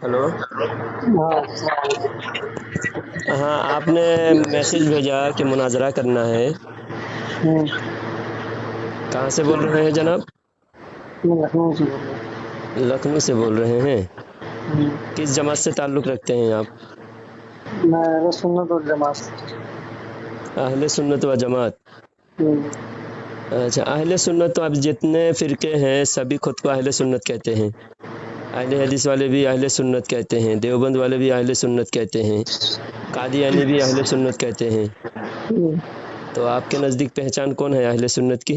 Hello. हाँ। हाँ, आपने मैसेज भेजा कि मुनाजरा करना है। हम्म, कहाँ से बोल रहे हैं जनाब? मैं लखनऊ से बोल रहा लखनऊ से बोल रहे हैं। हूँ। किस जमात से ताल्लुक़ रखते हैं आप? मैं अहले सुन्नत वल जमात से। अहले सुन्नत व जमात। हम्म, अच्छा, अहले सुन्नत तो अब जितने फ़िरके हैं सभी खुद को अहले सुन्नत कहते हैं। अहले हदीस वाले भी अहले सुन्नत कहते हैं, देवबंद वाले भी अहले सुन्नत कहते हैं, कादियानी भी अहले सुन्नत कहते हैं। हम्म, तो आपके नज़दीक पहचान कौन है अहले सुन्नत की?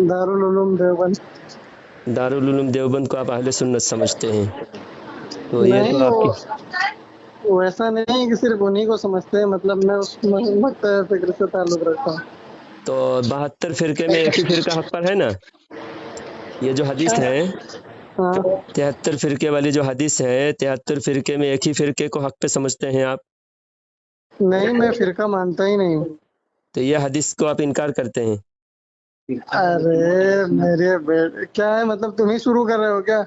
दारुल उलूम देवबंद। दारुल उलूम देवबंद को आप अहले सुन्नत समझते हैं। तो ये तो नहीं, आपकी वो ऐसा नहीं है कि सिर्फ उन्हीं को समझते हैं, मतलब मैं उस मकता फिक्र से ताल्लुक रखता हूँ। तो 72 फ़िरके में एक ही फ़िरका हक़ पर है ना? ये जो हदीस है, हाँ। 73 फ़िरके वाली जो हदीस है, 73 फ़िरके में एक ही फ़िरके को हक़ पे समझते हैं आप? नहीं, मैं फिरका मानता ही नहीं हूँ। तो ये हदीस को आप इनकार करते हैं। अरे मेरे क्या है, मतलब तुम ही शुरू कर रहे हो क्या?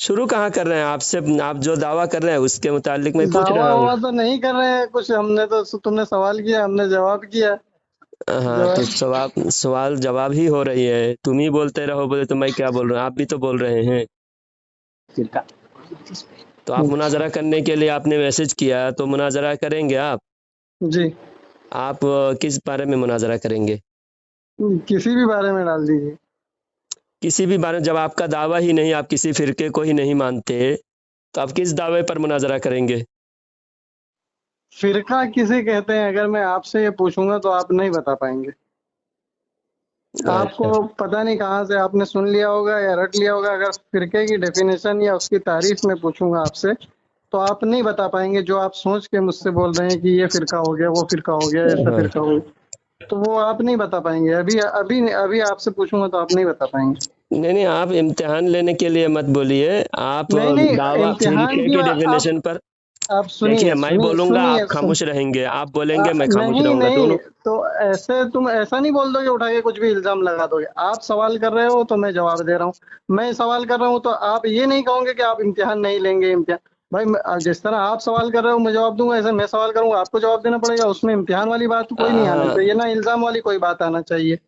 शुरू कहाँ कर रहे हैं? आपसे आप जो दावा कर रहे हैं उसके मुतालिक मैं पूछ दावा रहा हूँ। वावा तो नहीं कर रहे हैं कुछ, हमने तो तुमने सवाल किया, हमने जवाब किया। हाँ, तो जवाब सवाल जवाब ही हो रही है। तुम ही बोलते रहो, बोले तो मैं क्या बोल रहा हूँ? आप भी तो बोल रहे हैं। तो आप मुनाजरा करने के लिए आपने मैसेज किया, तो मुनाजरा करेंगे आप? जी, आप किस बारे में मुनाजरा करेंगे? किसी भी बारे में डाल दीजिए। किसी भी बारे में, जब आपका दावा ही नहीं, आप किसी फ़िरके को ही नहीं मानते, तो आप किस दावे पर मुनाजरा करेंगे? फिरका किसे कहते हैं, अगर मैं आपसे ये पूछूंगा तो आप नहीं बता पाएंगे। अच्छा। आपको पता नहीं कहाँ से आपने सुन लिया होगा या रट लिया होगा। अगर फिरके की डेफिनेशन या उसकी तारीफ में पूछूंगा आपसे, तो आप नहीं बता पाएंगे। जो आप सोच के मुझसे बोल रहे हैं कि ये फिरका हो गया, वो फिरका हो गया, ऐसा हाँ। फिरका हो गया, तो वो आप नहीं बता पाएंगे। अभी अभी अभी आपसे पूछूंगा तो आप नहीं बता पाएंगे। नहीं, नहीं, आप इम्तिहान लेने के लिए मत बोलिए। आप नहीं नहीं, दावा इम्तिहान फ़िरके की की आप डेफ़िनेशन पर आप देखिए, सुनिए मैं सुनिए बोलूँगा, आप सुनिए खामोश रहेंगे, आप बोलेंगे, मैं खामोश नहीं रहूँगा, नहीं, दोनों। तो ऐसे तुम ऐसा नहीं बोल दोगे, उठा के कुछ भी इल्जाम लगा दोगे। आप सवाल कर रहे हो तो मैं जवाब दे रहा हूँ, मैं सवाल कर रहा हूँ तो आप ये नहीं कहोगे कि आप इम्तिहान नहीं लेंगे। इम्तिहान भाई, जिस तरह आप सवाल कर रहे हो मैं जवाब दूंगा, ऐसे मैं सवाल करूंगा आपको जवाब देना पड़ेगा। उसमें इम्तिहान वाली बात कोई नहीं आना हाँ। चाहिए, ना इल्जाम वाली कोई बात आना चाहिए।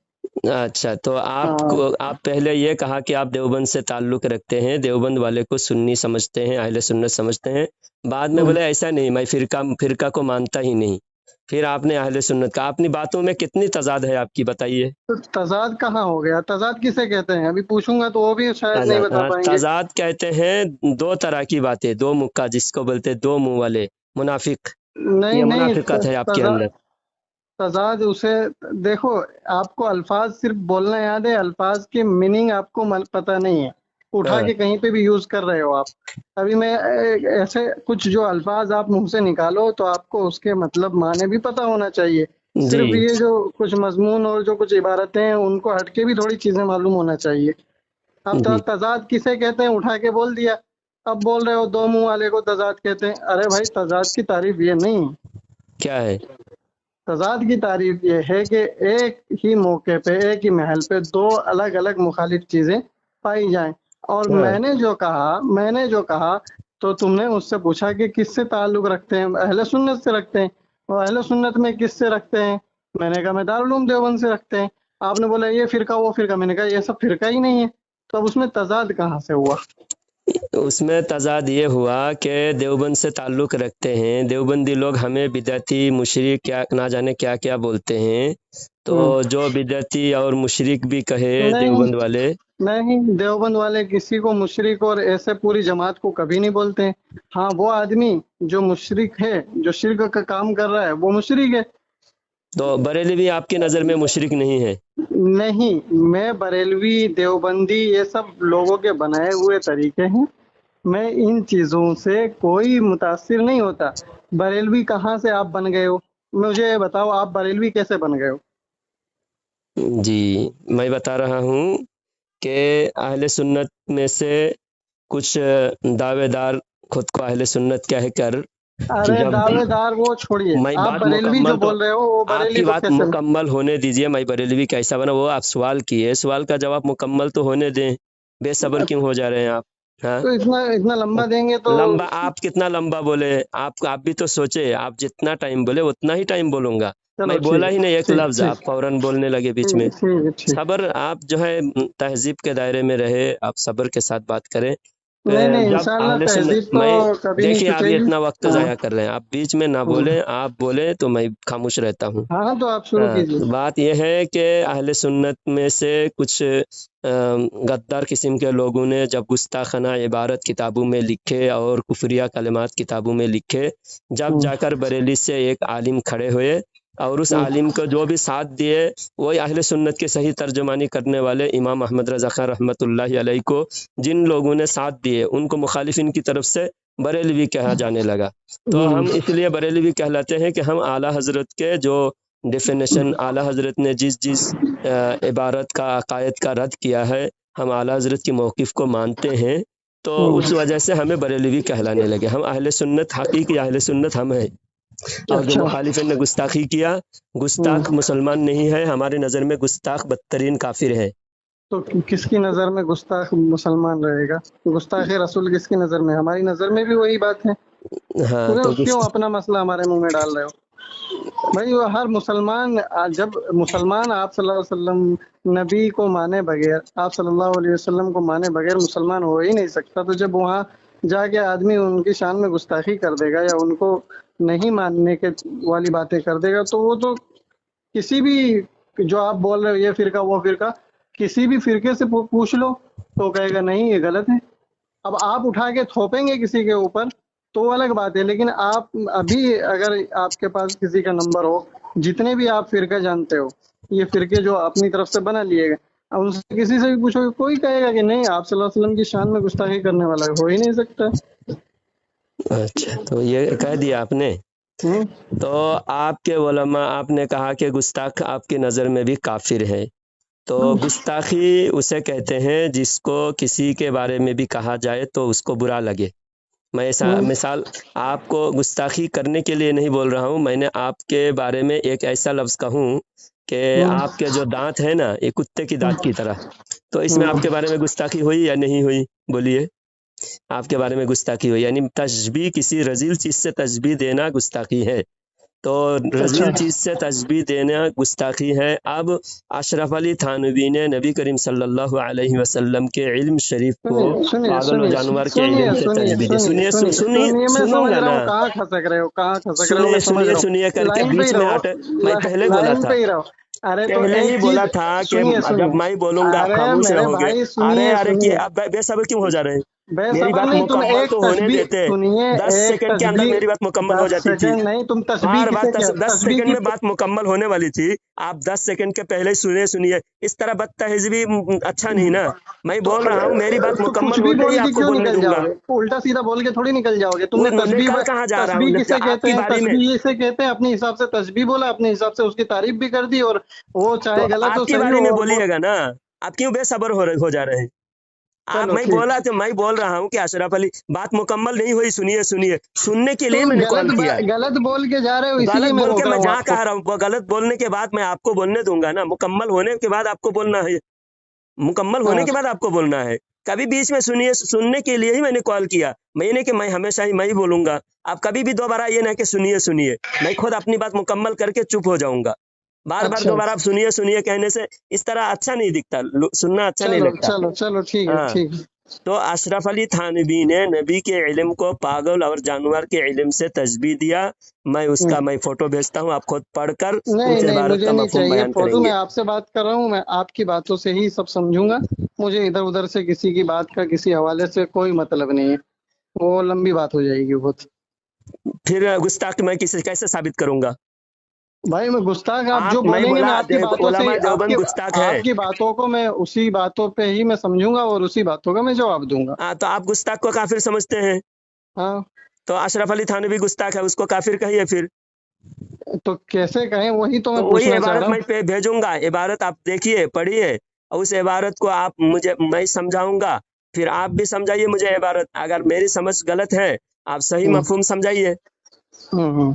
अच्छा, तो हाँ। आप पहले ये कहा कि आप देवबंद से ताल्लुक़ रखते हैं, देवबंद वाले को सुन्नी समझते हैं, अहले सुन्नत समझते हैं। बाद में हम्म, बोले ऐसा नहीं, मैं फ़िरका को मानता ही नहीं। फिर आपने अहले सुन्नत कहा। अपनी बातों में कितनी तज़ाद है आपकी, बताइए? तो तजाद कहाँ हो गया? तजाद किसे कहते हैं अभी पूछूंगा तो वो भी शायद नहीं तज़ाद, बता हाँ, पाएंगे। तज़ाद कहते हैं 2 तरह की बातें, 2 मुक्का जिसको बोलते हैं, 2 मुँह वाले, मुनाफ़िक। नहीं ये नहीं, मुनाफ़िकत है आपके तजाद अंदर। तजाद उसे देखो। आपको अल्फाज सिर्फ बोलना याद है, अल्फाज के मीनिंग आपको पता नहीं है। उठा हाँ, के कहीं पे भी यूज कर रहे हो आप। अभी मैं ऐसे कुछ जो अल्फाज आप मुंह से निकालो तो आपको उसके मतलब माने भी पता होना चाहिए। जी। सिर्फ ये जो कुछ मजमून और जो कुछ इबारतें हैं उनको हटके भी थोड़ी चीजें मालूम होना चाहिए। अब जी। तजाद किसे कहते हैं उठा के बोल दिया। अब बोल रहे हो दो मुंह वाले को तजाद कहते हैं। अरे भाई, तजाद की तारीफ ये नहीं है। क्या है? तजाद की तारीफ ये है कि एक ही मौके पे, एक ही महल पे दो अलग अलग मुखालिफ चीजें पाई जाएं। और हाँ, मैंने जो कहा तो तुमने मुझसे पूछा कि किससे ताल्लुक रखते हैं, अहले सुन्नत से रखते हैं। और अहले सुन्नत में किससे रखते हैं? मैंने कहा मैं दारुल उलूम देवबंद से रखते हैं। आपने बोला ये फिरका वो फिरका, मैंने कहा ये सब फिरका ही नहीं है। तो अब उसमें तजाद कहाँ से हुआ? उसमें तज़ाद ये हुआ कि देवबंद से ताल्लुक़ रखते हैं, देवबंदी लोग हमें बिदअती, मुशरिक, क्या ना जाने क्या-क्या बोलते हैं। तो हम्म, जो बिदअती और मुशरिक भी कहे नहीं देवबंद वाले। नहीं, देवबंद वाले किसी को मुशरिक और ऐसे पूरी जमात को कभी नहीं बोलते हैं। हाँ, वो आदमी जो मुशरिक है, जो शिर्क का काम कर रहा है, वो मुशरिक है। तो बरेलवी आपकी नज़र में मुशरिक नहीं है? नहीं, मैं बरेलवी देवबंदी ये सब लोगों के बनाए हुए तरीके हैं। मैं इन चीजों से कोई मुतासिर नहीं होता। बरेलवी कहाँ से आप बन गए हो? मुझे ये बताओ, आप बरेलवी कैसे बन गए हो? जी, मैं बता रहा हूँ कि अहले सुन्नत में से कुछ दावेदार खुद को अहले सुन्नत कहकर अरे जब दावेदार वो छोड़िए, मैं आप बात बरेलवी जो मुकम्मल तो बोल रहे हो वो बरेली आपकी को बात कैसे? मुकम्मल होने दीजिए। मैं बरेलवी कैसा बना वो आप सवाल किए, सवाल का जवाब मुकम्मल तो होने दें। बेसब्र क्यों हो जा रहे हैं आप? हाँ तो इतना इतना लंबा देंगे तो लंबा, आप कितना लंबा बोले? आप भी तो सोचे, आप जितना टाइम बोले उतना ही टाइम बोलूंगा। चलो मैं ठीक बोला ही है, नहीं एक ठीक लफ्ज, आप ठीक फौरन बोलने लगे बीच में। ठीक है, ठीक। सब्र, आप जो है तहजीब के दायरे में रहे, आप सब्र के साथ बात करें। नहीं नहीं, जब इंशाल्लाह अहले सुन्नत, तहजीब तो मैं, कभी नहीं देखिए आप ये छूटेगी। इतना वक्त हाँ ज़ाया कर रहे हैं, आप बीच में ना हाँ बोले, आप बोले तो मैं खामोश रहता हूँ। हाँ हाँ, तो आप शुरू हाँ, कीजिए। बात यह है कि अहले सुन्नत में से कुछ गद्दार किस्म के लोगों ने जब गुस्ताखाना इबारत किताबों में लिखे और कुफरिया कलिमात किताबों में लिखे, जब हम्म, जाकर बरेली से एक आलिम खड़े हुए और उस हम्म, आलिम को जो भी साथ दिए, वही अहले सुन्नत की सही तर्जुमानी करने वाले इमाम अहमद रज़ा खान रहमतुल्लाहि अलैहि को जिन लोगों ने साथ दिए, उनको मुखालिफिन की तरफ से बरेलवी कहा जाने लगा। तो हम्म, हम इसलिए बरेलवी कहलाते हैं कि हम आला हज़रत के जो डेफिनेशन, आला हज़रत ने जिस जिस इबारत का, अकायद का रद्द किया है, हम आला हज़रत की मौक़िफ़ को मानते हैं, तो उस हम्म। वजह से हमें बरेलवी कहलाने लगे। हम अहले सुन्नत, हकीकी अहले सुन्नत हम हैं। और जो अच्छा। मुखालिफिन ने गुस्ताखी किया, गुस्ताख हम्म। मुसलमान नहीं है, हमारी नज़र में गुस्ताख बदतरीन काफिर है। तो किसकी नजर में गुस्ताख मुसलमान रहेगा? गुस्ताख रसूल किसकी नजर में? हमारी नजर में भी वही बात है। हाँ पूरे तो क्यों अपना मसला हमारे मुंह में डाल रहे हो? भाई वो हर मुसलमान जब मुसलमान आप सल्लल्लाहु अलैहि वसल्लम नबी को माने बगैर, आप सल्लल्लाहु अलैहि वसल्लम को माने बगैर मुसलमान हो ही नहीं सकता। तो जब वहाँ जाके आदमी उनकी शान में गुस्ताखी कर देगा या उनको नहीं मानने के वाली बातें कर देगा, तो वो तो किसी भी, जो आप बोल रहे हो ये फिरका वो फिरका, किसी भी फिरके से पूछ लो तो कहेगा नहीं ये गलत है। अब आप उठा के थोपेंगे किसी के ऊपर तो वो अलग बात है, लेकिन आप अभी अगर आपके पास किसी का नंबर हो, जितने भी आप फिरका जानते हो, ये फिरके जो अपनी तरफ से बना लिए गए, अब उनसे किसी से भी पूछोगे कोई कहेगा कि नहीं, आप सल्लल्लाहु अलैहि वसल्लम की शान में गुस्ताखी करने वाला हो ही नहीं सकता। अच्छा, तो ये कह दिया आपने। हम्म। तो आपके उलमा, आपने कहा कि गुस्ताख आपकी नज़र में भी काफिर है। तो गुस्ताखी उसे कहते हैं जिसको किसी के बारे में भी कहा जाए तो उसको बुरा लगे। मैं ऐसा हम्म। मिसाल आपको गुस्ताखी करने के लिए नहीं बोल रहा हूँ, मैंने आपके बारे में एक ऐसा लफ्ज़ कहूँ कि हम्म। आपके जो दांत है ना, ये कुत्ते की दांत की तरह, तो इसमें हम्म। आपके बारे में गुस्ताखी हुई या नहीं हुई? बोलिए। आपके बारे में गुस्ताखी हुई, यानी तशबीह, किसी रजील चीज़ से तशबीह देना गुस्ताखी है। तो अच्छा। रजील चीज़ से तशबीह देना गुस्ताखी है। अब अशरफ अली थानवी ने नबी करीम सल्लल्लाहु अलैहि वसल्लम के इल्म शरीफ को सुनिए पागल व सुनिए जानवर के सुनिए इल्म से सुनिए तशबीह दी। सुनिए सुनिए सुनिए सुनिए, सुनिए, मैं समझ सुनूंगा रहा ना। हूँ कहाँ खसक रहे हो, कहाँ खसक रहे हो, मैं सुनिए समझ सुनिए रहा सुनिए हूँ। करके लाइन पे ही बीच में रहो, हट, मैं पहले बोला लाइन था, पे ही रहो। अरे तो पहले ही एक बोला चीज, था कि सुनिए जब सुनिए। मैं बोलूंगा आप अरे खामोश मेरे रहोगे। भाई अरे सुनिए अरे कि सुनिए, आप बेसब्र क्यों हो जा रहे हैं? मेरी बेसबर बात नहीं, तुम मुकम्मल एक तो होने तस्बीह देते। सुनिए, 10 एक सेकंड के अंदर तस्बीह, मेरी बात मुकम्मल हो 10 जाती थी। सेकंड नहीं, तुम तस्बीह बार बार किसे कह, 10 तस्बीह सेकंड की में बात मुकम्मल होने वाली थी, आप 10 सेकंड के पहले ही सुनिए सुनिए। इस तरह बदतहज़ीबी अच्छा नहीं ना। मैं तो, बोल रहा हूँ, मेरी बात तो कुछ मुकम्मल भी होते ही बोल के आपको क्यों बोलने निकल दूंगा। जाओगे? उल्टा सीधा बोल के थोड़ी निकल जाओगे। वो तुमने तस्बीह, निकल कहाँ जा रहा हूँ? तस्बीह किसे कहते आपकी हैं? बारी में, तस्बीह इसे कहते हैं, अपने हिसाब से तस्बीह बोला, अपने हिसाब से उसकी तारीफ भी कर दी, और वो तो चाहे गलत हो आपकी सही बारी हो में और वो, बोलिएगा ना। आप क्यों बेसब्र हो जा रहे हैं? आप, चलो मैं ठीक। बोला तो मैं बोल रहा हूँ कि अशरफ अली, बात मुकम्मल नहीं हुई, सुनिए सुनिए, सुनने के लिए तुम मैंने कॉल किया। गलत बोल के जा रहे हो, इसीलिए गलत मैं बोल के रोक रहा मैं हूँ जहाँ आपको। कह रहा हूँ, वो गलत बोलने के बाद मैं आपको बोलने दूंगा ना, मुकम्मल होने के बाद आपको बोलना है। मुकम्मल होने हाँ, के बाद आपको बोलना है। कभी बीच में सुनिए, सुनने के लिए ही मैंने कॉल किया। मैंने कि मैं हमेशा ही मैं ही बोलूंगा। आप कभी भी दोबारा ये ना कि सुनिए सुनिए, मैं खुद अपनी बात मुकम्मल करके चुप हो जाऊंगा। बार बार अच्छा, दोबारा आप सुनिए सुनिए कहने से इस तरह अच्छा नहीं दिखता, सुनना अच्छा नहीं चलो लगता। चलो चलो, ठीक है हाँ, ठीक है। तो अशरफ अली थानवी ने नबी के इल्म को पागल और जानवर के इल्म से तस्बीह दिया। मैं उसका, मैं फोटो भेजता हूँ, आप खुद पढ़कर नहीं उस नहीं, इबारत मुझे का नहीं मफहूम चाहिए बयान फोटो, मैं करेंगे। आपसे बात कर रहा हूँ, मैं आपकी बातों से ही सब समझूंगा। मुझे इधर उधर से किसी की बात का, किसी हवाले से कोई मतलब नहीं है, वो लंबी बात हो जाएगी बहुत। फिर गुस्ताख मैं किसे कैसे साबित करूंगा? भाई मैं गुस्ताख, आप जो मैं बोलेंगे बोला मैं आपकी बातों से उलमा ही, देवबंद आपकी गुस्ताख है। आपकी बातों को मैं उसी बातों पे ही मैं समझूंगा और उसी बातों का मैं जवाब दूंगा। तो आप गुस्ताख को काफिर समझते हैं, हाँ, तो अशरफ अली थानवी गुस्ताख है, उसको काफिर कहिए फिर। तो कैसे कहें, वही तो तो मैं वही पूछना चाह इबारत रहा मैं हूँ। भेजूंगा, इबारत आप देखिए पढ़िए, और उस इबारत को आप मुझे, मैं समझाऊंगा, फिर आप भी समझाइए मुझे इबारत। अगर मेरी समझ गलत है, आप सही हम्म, मफहूम समझाइए। हम्म,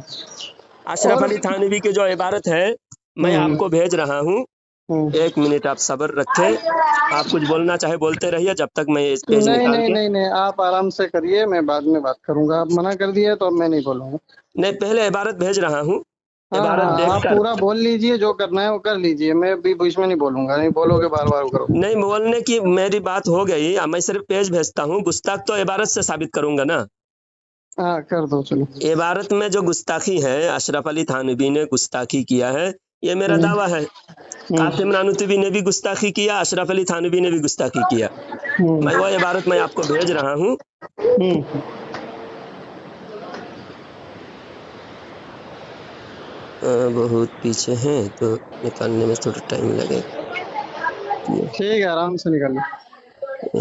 अशरफ और अली थानवी की जो इबारत है मैं हम्म, आपको भेज रहा हूँ। 1 मिनट आप सब्र रखें, आप कुछ बोलना चाहे बोलते रहिए जब तक मैं इस पेज नहीं निकाल नहीं के। नहीं नहीं, आप आराम से करिए, मैं बाद में बात करूंगा। आप मना कर दिए तो अब मैं नहीं बोलूंगा। नहीं, पहले इबारत भेज रहा हूँ, हाँ इबारत हाँ, आप देखकर। पूरा बोल लीजिए, जो करना है वो कर लीजिए, मैं भी बीच में नहीं बोलूंगा। नहीं बोलोगे बार बार करो। नहीं, बोलने की मेरी बात हो गई, अब मैं सिर्फ पेज भेजता हूँ, गुस्ताख तो इबारत से साबित करूंगा ना। हाँ कर दो, चलो। इबारत में जो गुस्ताखी है, अशरफ अली थानवी ने गुस्ताखी किया है, ये मेरा हम्म, दावा है। कासिम नानुतवी ने भी गुस्ताखी किया, अशरफ अली थानवी ने भी गुस्ताखी किया। हम्म, मैं वो इबारत मैं आपको भेज रहा हूँ। हम्म। बहुत पीछे हैं तो निकालने में थोड़ा टाइम लगेगा। ठीक है, आराम से निकाल लो।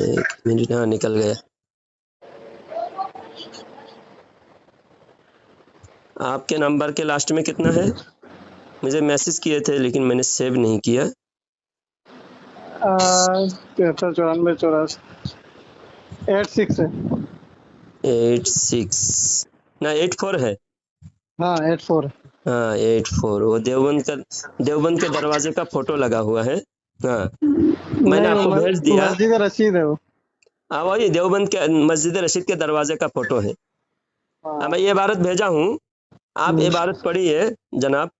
1 मिनट, हाँ निकल गया। आपके नंबर के लास्ट में कितना है? मुझे मैसेज किए थे लेकिन मैंने सेव नहीं किया। 73 94 84 86 है। 86 ना 84 है। हाँ 84 है। हाँ 84, वो देवबंद के दरवाजे का फोटो लगा हुआ है। हाँ मैंने नहीं, वो आपको भेज दिया। मस्जिद रशीद है वो। हाँ वही देवबंद के मस्जिद रशीद के दरवाजे का फोटो है। हाँ मैं ये इबारत भेजा हूँ, आप हम्म, इबारत पढ़िए जनाब।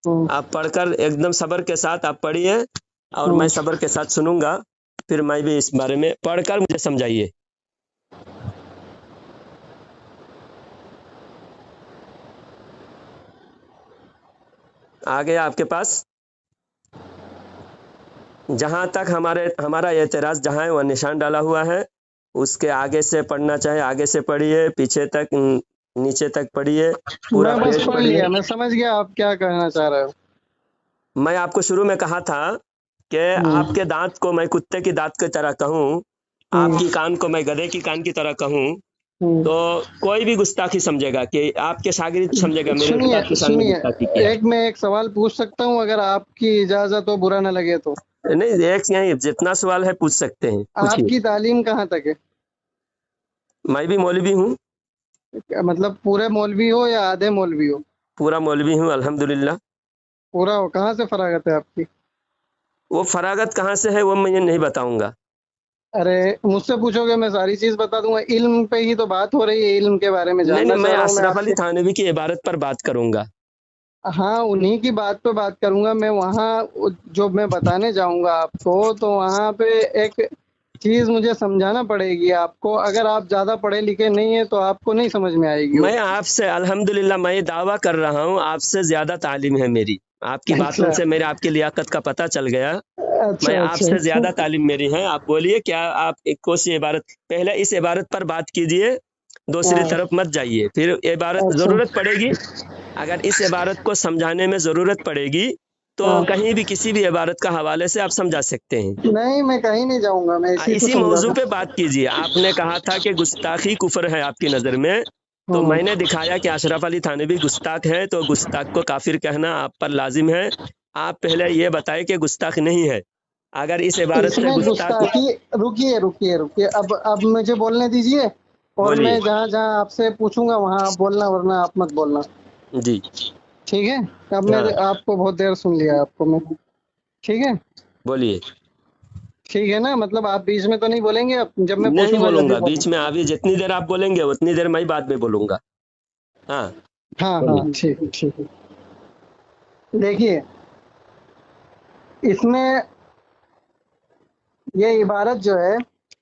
हम्म, आप पढ़कर एकदम सब्र के साथ आप पढ़िए और मैं सब्र के साथ सुनूंगा, फिर मैं भी इस बारे में पढ़कर मुझे समझाइए। आ गया आपके पास? जहां तक हमारा एतराज जहां है वह निशान डाला हुआ है, उसके आगे से पढ़ना चाहे आगे से पढ़िए, पीछे तक नीचे तक पढ़िए, पूरा मैं बस पेज पढ़ पढ़िए। लिया, मैं समझ गया आप क्या कहना चाह रहे हो। मैं आपको शुरू में कहा था कि हम्म, आपके दांत को मैं कुत्ते की दांत की तरह कहूँ, आपकी कान को मैं गधे की कान की तरह कहूँ, हम्म। तो कोई भी गुस्ताखी समझेगा कि आपके शागिर्द समझेगा मेरे सुनिए उस्ताद की शान में सुनिए, गुस्ताखी किया। एक मैं एक सवाल पूछ सकता हूँ, अगर आपकी इजाजत हो, बुरा न लगे तो। नहीं, एक नहीं, जितना सवाल है पूछ सकते हैं, पूछिए। आपकी तालीम कहाँ तक है? मैं भी मौलवी हूँ, मतलब पूरे मौलवी हो या आधे मौलवी हो? पूरा मौलवी हूँ अल्हम्दुलिल्लाह। पूरा हो। कहाँ से फरागत है आपकी? वो फरागत कहाँ से है वो मैं नहीं बताऊंगा। अरे मुझसे पूछोगे मैं सारी चीज बता दूंगा। इल्म पे ही तो बात हो रही है, इल्म के बारे में नहीं जानना नहीं, मैं चाह रहा हूँ मैं अशरफ अली आपसे। थानवी की इबारत पर बात करूंगा। हाँ, उन्हीं की बात पे बात करूंगा मैं। वहाँ जो मैं बताने जाऊंगा आपको, तो वहाँ पे एक चीज मुझे समझाना पड़ेगी आपको। अगर आप ज्यादा पढ़े लिखे नहीं है तो आपको नहीं समझ में आएगी वो। मैं आपसे अल्हम्दुलिल्लाह मैं दावा कर रहा हूँ आपसे ज्यादा तालीम है मेरी। आपकी बातों अच्छा से मेरे आपकी लियाकत का पता चल गया। मैं अच्छा अच्छा आपसे अच्छा। ज्यादा तालीम मेरी है। आप बोलिए क्या, आप एक कोई इबारत, पहले इस इबारत पर बात कीजिए, दूसरी हाँ, तरफ मत जाइए। फिर इबारत अच्छा। जरूरत पड़ेगी, अगर इस इबारत को समझाने में जरूरत पड़ेगी तो हाँ, कहीं भी किसी भी इबारत का हवाले से आप समझा सकते हैं। नहीं मैं कहीं नहीं जाऊंगा, मैं इसी को इसी समझा मौजू था। पे बात कीजिए। आपने कहा था कि गुस्ताखी कुफर है आपकी नज़र में, तो हम्म। मैंने दिखाया कि अशरफ अली थानवी गुस्ताख है, तो गुस्ताख को काफिर कहना आप पर लाजिम है। आप पहले ये बताए कि गुस्ताख नहीं है। अगर इस इबारत से इसमें गुस्ताख, गुस्ताखी, रुकिए रुकिए रुकिए, अब मुझे बोलने दीजिए। और बोलिए। मैं जहाँ जहाँ आपसे पूछूंगा वहां आप बोलना, वरना आप मत बोलना। जी। ठीक है। अब मैं हाँ आपको बहुत देर सुन लिया आपको मैं। ठीक है। बोलिए। ठीक है ना, मतलब आप बीच में तो नहीं बोलेंगे अब जब मैं नहीं पूछूंगा जल्दी बोलूंगा बीच बोलना। में, अभी जितनी देर आप बोलेंगे उतनी देर मैं बाद में बोलूंगा। हाँ हाँ बोलिए। हाँ, ठीक है ठीक है। देखिए, इसमें ये इबारत जो है,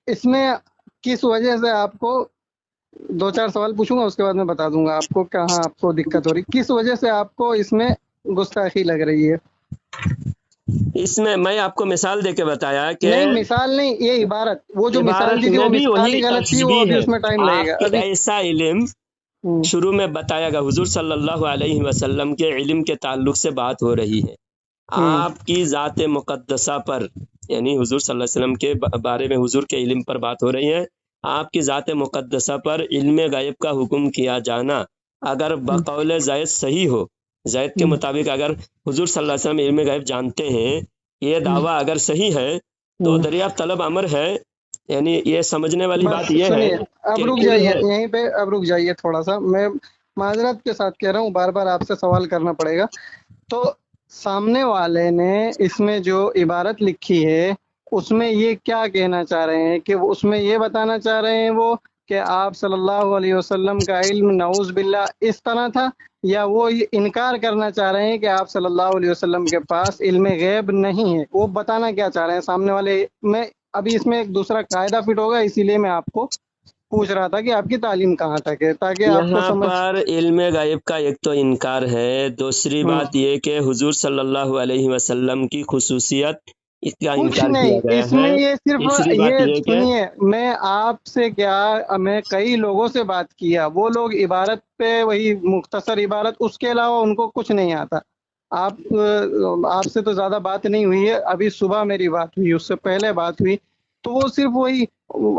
इसमें किस वजह से आपको, दो चार सवाल पूछूंगा उसके बाद मैं बता दूंगा आपको कहाँ आपको दिक्कत हो रही, किस वजह से आपको इसमें गुस्ताखी लग रही है। इसमें मैं आपको मिसाल देके बताया कि नहीं मिसाल नहीं, ये इबारत, वो जो मिसाल इबारत दी थी वो में भी मिसाल वही ही गलत थी, वो तशबीह अभी है। उसमें टाइम लगेगा आपके अभी। ऐसा इल्म हम्म, शुरू में बताया गया, हुजूर सल्लल्लाहु अलैहि वसल्लम के इल्म के ताल्लुक से बात हो रही है। हम्म, आपकी ज़ात मुक़द्दसा पर, यानी हुजूर सल्लल्लाहु अलैहि वसल्लम के बारे में हुजूर के इल्म पर बात हो रही है। आपकी ज़ात मुक़द्दसा पर इल्म गायब का हुक्म किया जाना अगर हम्म, बकौल ज़ैद सही हो, ज़ैद के हम्म, मुताबिक अगर हुजूर सल्लल्लाहु अलैहि वसल्लम इल्म गायब जानते हैं, ये हम्म, दावा अगर सही है तो हम्म। दरियाफ्त तलब अमर है। यानी ये समझने वाली बस बात यह है सुनिए, अब कि रुक कुल जाइए है। यहीं पे, अब रुक जाइए थोड़ा सा। मैं माजरत के साथ कह रहा हूँ, बार बार आपसे सवाल करना पड़ेगा। तो سامنے والے نے اس میں جو عبارت لکھی ہے اس میں یہ کیا کہنا چاہ رہے ہیں کہ اس میں یہ بتانا چاہ رہے ہیں وہ کہ آپ صلی اللہ علیہ وسلم کا علم نعوذ باللہ اس طرح تھا، یا وہ یہ انکار کرنا چاہ رہے ہیں کہ آپ صلی اللہ علیہ وسلم کے پاس علم غیب نہیں ہے؟ وہ بتانا کیا چاہ رہے ہیں سامنے والے؟ میں ابھی اس میں ایک دوسرا قاعدہ فٹ ہوگا، اسی لیے میں آپ کو پوچھ رہا تھا کہ آپ کی تعلیم کہاں تک ہے، تاکہ آپ کو یہاں سمجھ۔ پر علم غیب کا ایک تو انکار ہے، دوسری بات یہ کہ حضور صلی اللہ علیہ وسلم کی خصوصیت اس کا کچھ انکار کیا نہیں، گیا اس ہے۔ میں یہ صرف تیسری بات یہ یہ کہ سنیے، میں آپ سے کیا، میں کئی لوگوں سے بات کیا، وہ لوگ عبارت پہ وہی مختصر عبارت، اس کے علاوہ ان کو کچھ نہیں آتا۔ آپ سے تو زیاددہ بات نہیں ہوئی ہے، ابھی صبح میری بات ہوئی، اس سے پہلے بات ہوئی، تو وہ صرف وہی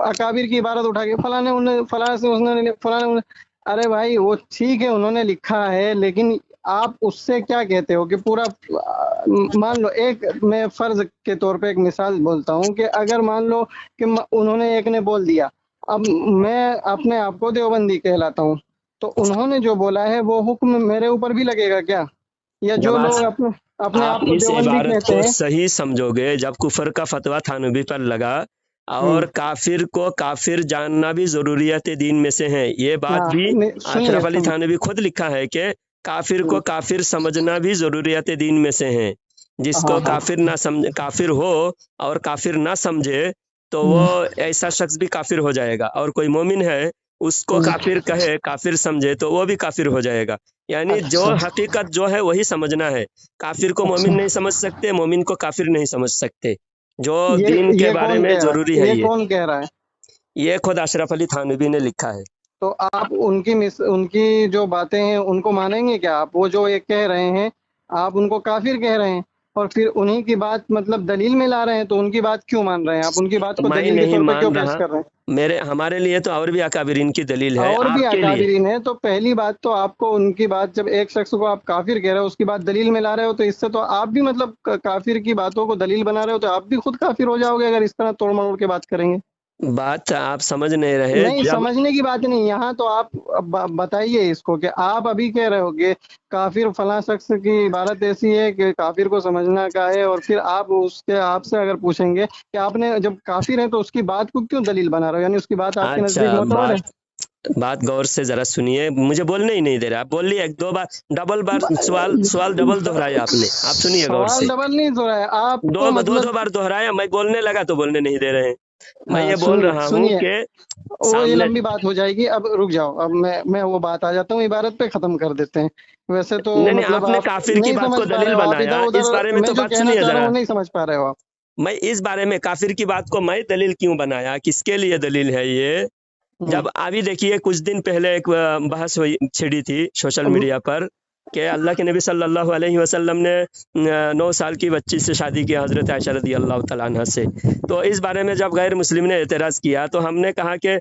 اکابر کی عبارت اٹھا کے فلاں نے فلاں سے فلاں نے، ارے بھائی وہ ٹھیک ہے انہوں نے لکھا ہے، لیکن آپ اس سے کیا کہتے ہو کہ پورا، مان لو ایک، میں فرض کے طور پہ ایک مثال بولتا ہوں کہ اگر مان لو کہ انہوں نے ایک نے بول دیا، اب میں اپنے آپ کو دیوبندی کہلاتا ہوں، تو انہوں نے جو بولا ہے وہ حکم میرے اوپر بھی لگے گا کیا؟ یا جب جو لوگ اپنے آپ آپ کو اس دیوبندی عبارت کہتے کو ہیں، صحیح سمجھو گے، جب کفر کا فتویٰ تھانوی پر لگا ہوں، اور کافر کو کافر جاننا بھی ضروریات دین میں سے ہے، یہ بات ہاں بھی سنیے اشرف علی سنیے، تھانوی خود لکھا ہے کہ کافر کو کافر سمجھنا بھی ضروریات دین میں سے ہے۔ جس ہاں کو ہاں، کافر نہ سمجھ، کافر ہو اور کافر نہ سمجھے تو وہ ایسا شخص بھی کافر ہو جائے گا، اور کوئی مومن ہے اس کو کافر کہے کافر سمجھے تو وہ بھی کافر ہو جائے گا۔ یعنی جو اچھا حقیقت جو ہے وہی سمجھنا ہے، کافر کو اچھا، مومن نہیں سمجھ سکتے، مومن کو کافر نہیں سمجھ سکتے، جو دین کے یہ بارے کون میں کہہ رہا ضروری ہے؟ ہے یہ یہ کون کہہ رہا ہے؟ یہ خود اشرف علی تھانوی نے لکھا ہے۔ تو آپ ان کی جو باتیں ہیں ان کو مانیں گے کیا؟ آپ وہ جو یہ کہہ رہے ہیں آپ ان کو کافر کہہ رہے ہیں، اور پھر انہی کی بات مطلب دلیل میں لا رہے ہیں، تو ان کی بات کیوں مان رہے ہیں آپ؟ ان کی بات کو میں دلیل کے نہیں طور پہ کیوں مان پیش رہا، کر رہے ہیں؟ ہمارے لیے تو اور بھی اکابرین کی دلیل ہے، اور بھی آپ کے لیے اکابرین ہیں، تو پہلی بات تو آپ کو ان کی بات، جب ایک شخص کو آپ کافر کہہ رہے ہو اس کی بات دلیل میں لا رہے ہو، تو اس سے تو آپ بھی مطلب کافر کی باتوں کو دلیل بنا رہے ہو، تو آپ بھی خود کافر ہو جاؤ گے اگر اس طرح توڑ مروڑ کے بات کریں گے۔ بات آپ سمجھ نہیں رہے۔ نہیں جب سمجھنے کی بات نہیں، یہاں تو آپ بتائیے اس کو کہ آپ ابھی کہہ رہے ہو کہ کافر فلاں شخص کی عبارت ایسی ہے کہ کافر کو سمجھنا کا ہے، اور پھر آپ سے اگر پوچھیں گے کہ آپ نے جب کافر ہے تو اس کی بات کو کیوں دلیل بنا رہے ہو، یعنی اس کی بات آپ کے اچھا، نزدیک معتبر ہے؟ بات غور سے ذرا سنیے، مجھے بولنے ہی نہیں دے رہے آپ، بول لیے ایک دو بار، ڈبل بار سوال ڈبل دہرایا آپ نے، آپ سنیے غور سے، سوال ڈبل نہیں ہو رہا ہے آپ تو دو مطلب، بار دہرایا، میں بولنے لگا تو بولنے نہیں دے رہے ہیں۔ میں ہاں یہ بول سنیے رہا ہوں سنیے، کہ وہ یہ سامنے، لمبی بات ہو جائے گی، اب رک جاؤ، اب میں وہ بات آ جاتا ہوں عبارت پہ، ختم کر دیتے ہیں۔ ویسے تو نہیں نہیں، مطلب آپ نے آپ کافر کی نہیں بات کو سمجھ پا رہے دلیل ہو، آپ بنایا، ادھر اس ادھر بارے میں میں تو جو بات کہنا سنیے چاہ رہا ہوں ذرا، وہ نہیں سمجھ پا رہے ہو آپ۔ میں اس بارے میں کافر کی بات کو میں دلیل کیوں بنایا، کس کے لیے دلیل ہے یہ؟ ہوں، جب ابھی دیکھیے کچھ دن پہلے ایک بحث ہوئی چھڑی تھی سوشل میڈیا پر کہ اللہ کے نبی صلی اللہ علیہ وسلم نے 9 سال کی بچی سے شادی کی، حضرت عائشہ رضی اللہ تعالیٰ عنہ سے، تو اس بارے میں جب غیر مسلم نے اعتراض کیا تو ہم نے کہا کہ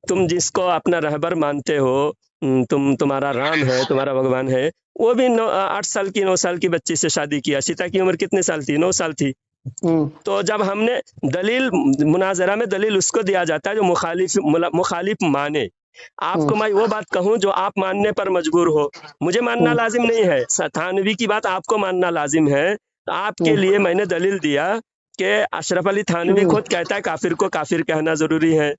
تم جس کو اپنا رہبر مانتے ہو، تمہارا رام ہے، تمہارا بھگوان ہے، وہ بھی 8 سال کی 9 سال کی بچی سے شادی کیا، سیتا کی عمر کتنے سال تھی؟ 9 سال تھی۔ ہوں، تو جب ہم نے دلیل، مناظرہ میں دلیل اس کو دیا جاتا ہے جو مخالف مانے، آپ ہوں، کو میں وہ بات کہوں جو آپ ماننے پر مجبور ہو، مجھے ماننا ہوں، لازم نہیں ہے، تھانوی کی بات آپ کو ماننا لازم ہے، تو آپ کے ہوں، لیے میں نے دلیل دیا کہ اشرف علی تھانوی ہوں، خود کہتا ہے کافر کو کافر کہنا ضروری ہے،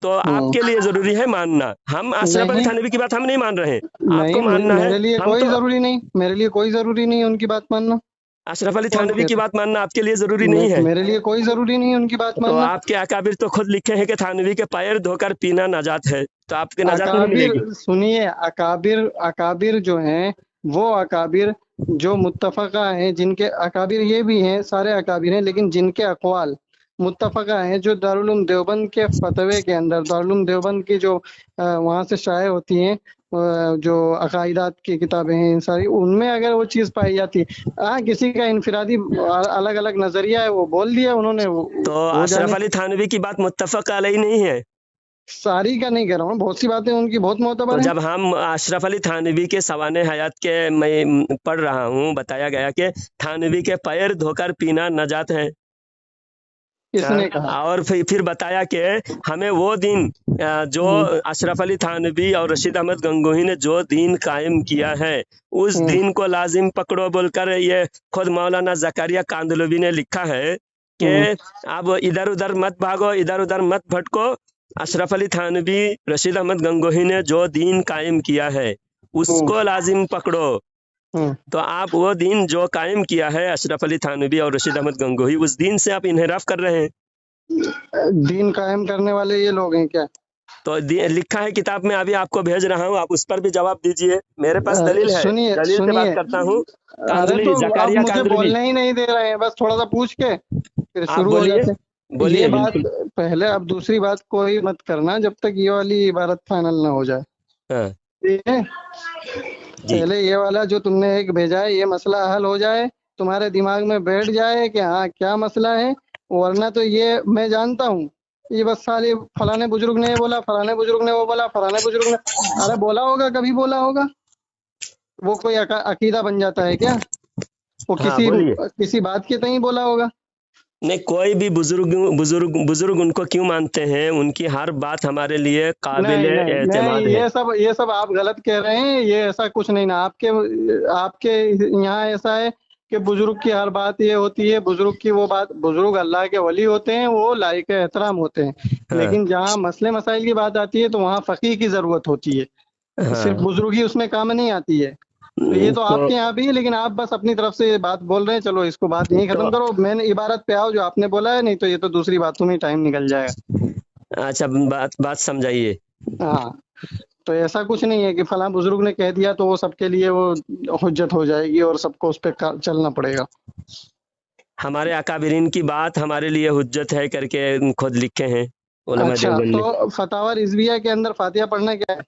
تو آپ ہوں، کے لیے ضروری ہے ماننا، ہم اشرف علی نہیں تھانوی کی بات ہم نہیں مان رہے ہیں، آپ کو نہیں، ماننا ہے، میرے لیے ہم کوئی تو ضروری نہیں، میرے لیے کوئی ضروری نہیں ان کی بات ماننا۔ اشرف علی کون تھانوی کی کہتا؟ بات ماننا آپ کے لیے ضروری نہیں ہے؟ میرے لیے کوئی ضروری نہیں ان کی بات تو ماننا۔ آپ کے اکابر تو خود لکھے ہیں کہ تھانوی کے پیر دھو کر پینا نجات ہے، تو آپ کے نجات نہیں ملے اکابر گی۔ سنیے، اکابر جو ہیں وہ اکابر جو متفقہ ہیں، جن کے اکابر یہ بھی ہیں، سارے اکابر ہیں، لیکن جن کے اقوال متفقہ ہیں، جو دارالعلوم دیوبند کے فتوے کے اندر، دارالعلوم دیوبند کی جو وہاں سے شائع ہوتی ہیں، جو عقائدات کی کتابیں ہیں ساری، ان میں اگر وہ چیز پائی جاتی ہے، ہاں کسی کا انفرادی الگ الگ نظریہ ہے، وہ بول دیا انہوں نے، تو وہ اشرف جانے۔ علی تھانوی کی بات متفق علیہ نہیں ہے؟ ساری کا نہیں کہہ رہا ہوں، بہت سی باتیں ان کی بہت تو معتبر ہیں۔ جب ہم اشرف علی تھانوی کے سوانح حیات کے میں پڑھ رہا ہوں، بتایا گیا کہ تھانوی کے پیر دھو کر پینا نجات ہے، किसने कहा? और फिर बताया कि हमें वो दिन जो अशरफ अली थानवी और रशीद अहमद गंगोही ने जो दीन कायम किया है उस दिन को लाजिम पकड़ो बोलकर ये खुद मौलाना जकारिया कांदलवी ने लिखा है कि अब इधर उधर मत भागो, इधर उधर मत भटको। अशरफ अली थानवी, रशीद अहमद गंगोही ने जो दीन कायम किया है उसको लाजिम पकड़ो। तो आप वो दीन जो कायम किया है अशरफ अली थानवी और रशीद अहमद गंगोही, उस दीन से आप इन्हिराफ कर रहे हैं। दीन कायम करने वाले ये लोग हैं क्या? तो लिखा है किताब में, अभी आपको भेज रहा हूँ, आप उस पर भी जवाब दीजिए। मेरे पास दलील है, सुनिए दलील से बात करता हूँ। अरे तो आप मुझे बोलने ही नहीं दे रहे हैं, बस थोड़ा सा पूछ के फिर शुरू हो जाते हैं। बोलिए ये बात पहले, अब दूसरी बात कोई मत करना जब तक ये वाली इबारत फाइनल ना हो जाए। हाँ। ठीक है, पहले ये वाला जो तुमने एक भेजा है ये मसला हल हो जाए, तुम्हारे दिमाग में बैठ जाए कि हाँ क्या मसला है। वरना तो ये मैं जानता हूँ, ये बस साले फलाने बुजुर्ग ने बोला, फलाने बुजुर्ग ने वो बोला, फलाने बुजुर्ग ने, अरे बोला होगा, कभी बोला होगा? वो कोई अकीदा बन जाता है क्या? वो किसी बात के तहीं बोला होगा? नहीं, कोई भी बुजुर्ग उनको क्यों मानते हैं? उनकी हर बात हमारे लिए काबिल एतमाद है। ये सब आप गलत कह रहे हैं। ये ऐसा कुछ नहीं ना, आपके यहाँ ऐसा है कि बुजुर्ग की हर बात ये होती है, बुजुर्ग की वो बात, बुजुर्ग अल्लाह के वली होते हैं, वो लायक एहतराम होते हैं। लेकिन जहाँ मसले मसाइल की बात आती है तो वहाँ फकीह की जरूरत होती है, सिर्फ बुजुर्ग ही उसमें काम नहीं आती है। तो ये तो आपके यहाँ भी है, लेकिन आप बस अपनी तरफ से बात बोल रहे हैं। चलो इसको बात यहीं खत्म करो, मैंने इबारत पे आओ जो आपने बोला है, नहीं तो ये तो दूसरी बातों में टाइम निकल जाएगा। अच्छा, बात समझाइए। हाँ, तो ऐसा कुछ नहीं है कि फलां बुजुर्ग ने कह दिया तो वो सबके लिए वो हुज्जत हो जाएगी और सबको उस पर चलना पड़ेगा। हमारे अकाबिरीन की बात हमारे लिए हुज्जत है करके खुद लिखे हैं उलमा देवबंद ने। तो फतावा रिजविया के अंदर फातिहा पढ़ना क्या है?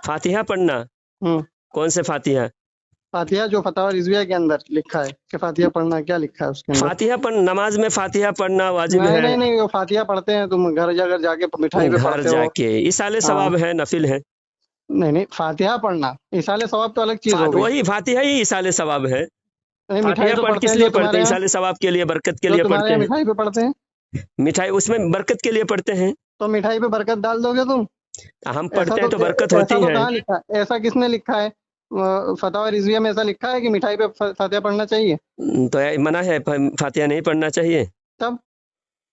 फातिहा पढ़ना? कौन से फातिहा? फातिहा जो फतावा रिजविया के अंदर लिखा है कि फातिहा पढ़ना, क्या लिखा है उसके अंदर? फातिहा नमाज में फातिहा पढ़ना वाजिब है? नहीं, वो फातिहा पढ़ते हैं तुम घर जाके मिठाई पे घर पढ़ते हो। जाके इसाले सवाब है, नफिल है। नहीं, फातिहा पढ़ना, इसाले सवाब तो अलग चीज हो गई। वही फातिहा ही इसाले सवाब है। मिठाई तो किस लिए पढ़ते हैं? इसाले सवाब के लिए, बरकत के लिए पढ़ते हैं। मिठाई पे पढ़ते हैं, मिठाई उसमें बरकत के लिए पढ़ते हैं। तो मिठाई पे बरकत डाल दोगे तुम? हम पढ़ते हैं तो बरकत होती है। ऐसा किसने लिखा है? फतावा रिजविया में ऐसा लिखा है कि मिठाई पे फातिहा पढ़ना चाहिए? तो मना है, फातिहा नहीं पढ़ना चाहिए। तब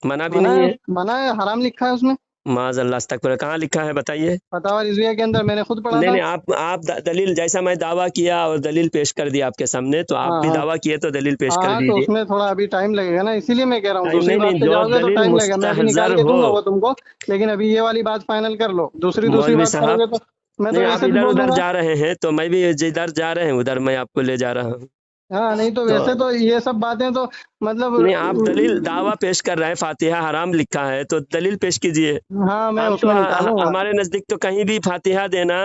मना भी नहीं है, मना है, हराम लिखा है उसमें। माज़अल्लाह, अस्तगफिरुल्लाह। कहाँ लिखा है बताइए? फतावा रिजविया के अंदर मैंने खुद पढ़ा। नहीं, आप दलील, जैसा मैं दावा किया और दलील पेश कर दिया आपके सामने, तो आप भी दावा किए तो दलील पेश कर दीजिए। तो उसमें थोड़ा अभी टाइम लगेगा ना, इसीलिए मैं कह रहा हूँ दूसरी बात पे जाओगे तो टाइम लगेगा। मैं अभी निकाल के दूंगा वो तुमको, लेकिन अभी ये वाली बात फाइनल कर लो। दूसरी बात करोगे तो मैं तो आप इधर उधर जा रहे हैं, तो मैं भी जिधर जा रहे हैं उधर मैं आपको ले जा रहा हूँ। हाँ, नहीं तो वैसे तो ये सब बातें तो मतलब नहीं, आप दलील दावा पेश कर रहे हैं, फातिहा हराम लिखा है तो दलील पेश कीजिए। हाँ, मैं उसमें हमारे नजदीक तो कहीं भी फातिहा देना,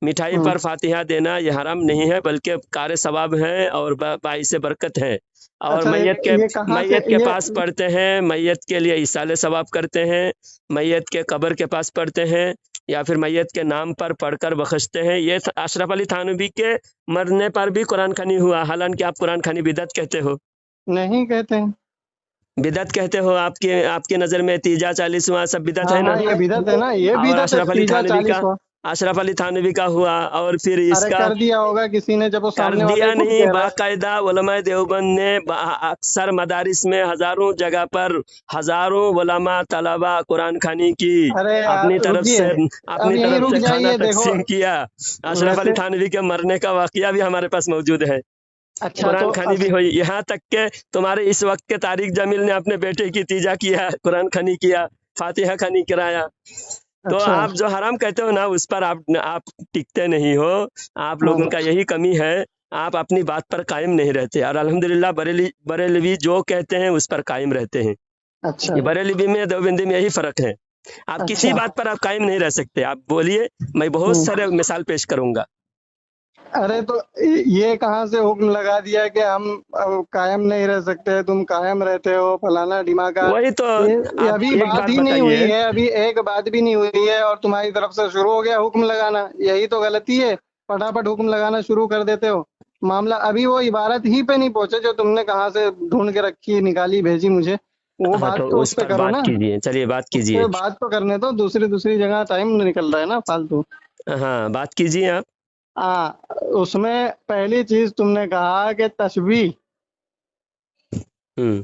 मिठाई पर फातिहा देना ये हराम नहीं है, बल्कि कार सवाब है और बाइस बरकत है। और मैयत के पास पढ़ते हैं, मैयत के लिए इसाले सवाब करते हैं, मैयत के कब्र के पास पढ़ते हैं, या फिर मैयत के नाम पर पढ़कर बख्शते हैं। ये अशरफ अली थानवी के मरने पर भी कुरान खानी हुआ, हालांकि आप कुरान खानी बिदअत कहते हो। नहीं कहते हैं, बिदअत कहते हो। आपकी नजर में तीजा 40वां सब बिदअत है ना? ये बिदअत है ना, ये बिदअत। अशरफ अली थानवी का हुआ, और फिर इसका कर दिया होगा किसी ने, जब वो सामने वाले दिया नहीं, बाकायदा उलमा देवबंद ने अक्सर मदारिस में हजारों जगह पर हजारों उलमा तलबा कुरान खानी की अपनी तरफ से खाना तकसीम किया। अशरफ अली थानवी के मरने का वाकया भी हमारे पास मौजूद है। कुरान खानी भी हुई, यहाँ तक के तुम्हारे इस वक्त के तारिक जमील ने अपने बेटे की तीजा किया, कुरान खानी किया, फातिहा खानी कराया। तो आप जो हराम कहते हो ना, उस पर आप टिकते नहीं हो। आप लोगों का यही कमी है, आप अपनी बात पर कायम नहीं रहते। और अल्हम्दुलिल्लाह बरेलवी जो कहते हैं उस पर कायम रहते हैं। अच्छा, बरेलवी में देवबंदी में यही फर्क है। आप किसी बात पर आप कायम नहीं रह सकते। आप बोलिए, मैं बहुत सारे मिसाल पेश करूंगा। अरे तो ये कहाँ से हुक्म लगा दिया कि हम कायम नहीं रह सकते, तुम कायम रहते हो, फलाना ढिमाका। वही तो अभी बात ही नहीं हुई है, अभी एक बात भी नहीं हुई है और तुम्हारी तरफ से शुरू हो गया हुक्म लगाना। यही तो गलती है, फटाफट हुक्म लगाना शुरू कर देते हो। मामला अभी वो इबारत ही पे नहीं पहुंचे जो तुमने कहाँ से ढूंढ के रखी, निकाली, भेजी मुझे। वो हाँ, बात तो तो उस उस पे पर करो बात ना, कीजिए, चलिए बात उस कीजिए। पे बात तो करने दो, दूसरी दूसरी जगह टाइम निकल रहा है ना फालतू। हाँ, बात कीजिए आप। हाँ, उसमें पहली चीज तुमने कहा कि तस्बीह, हम्म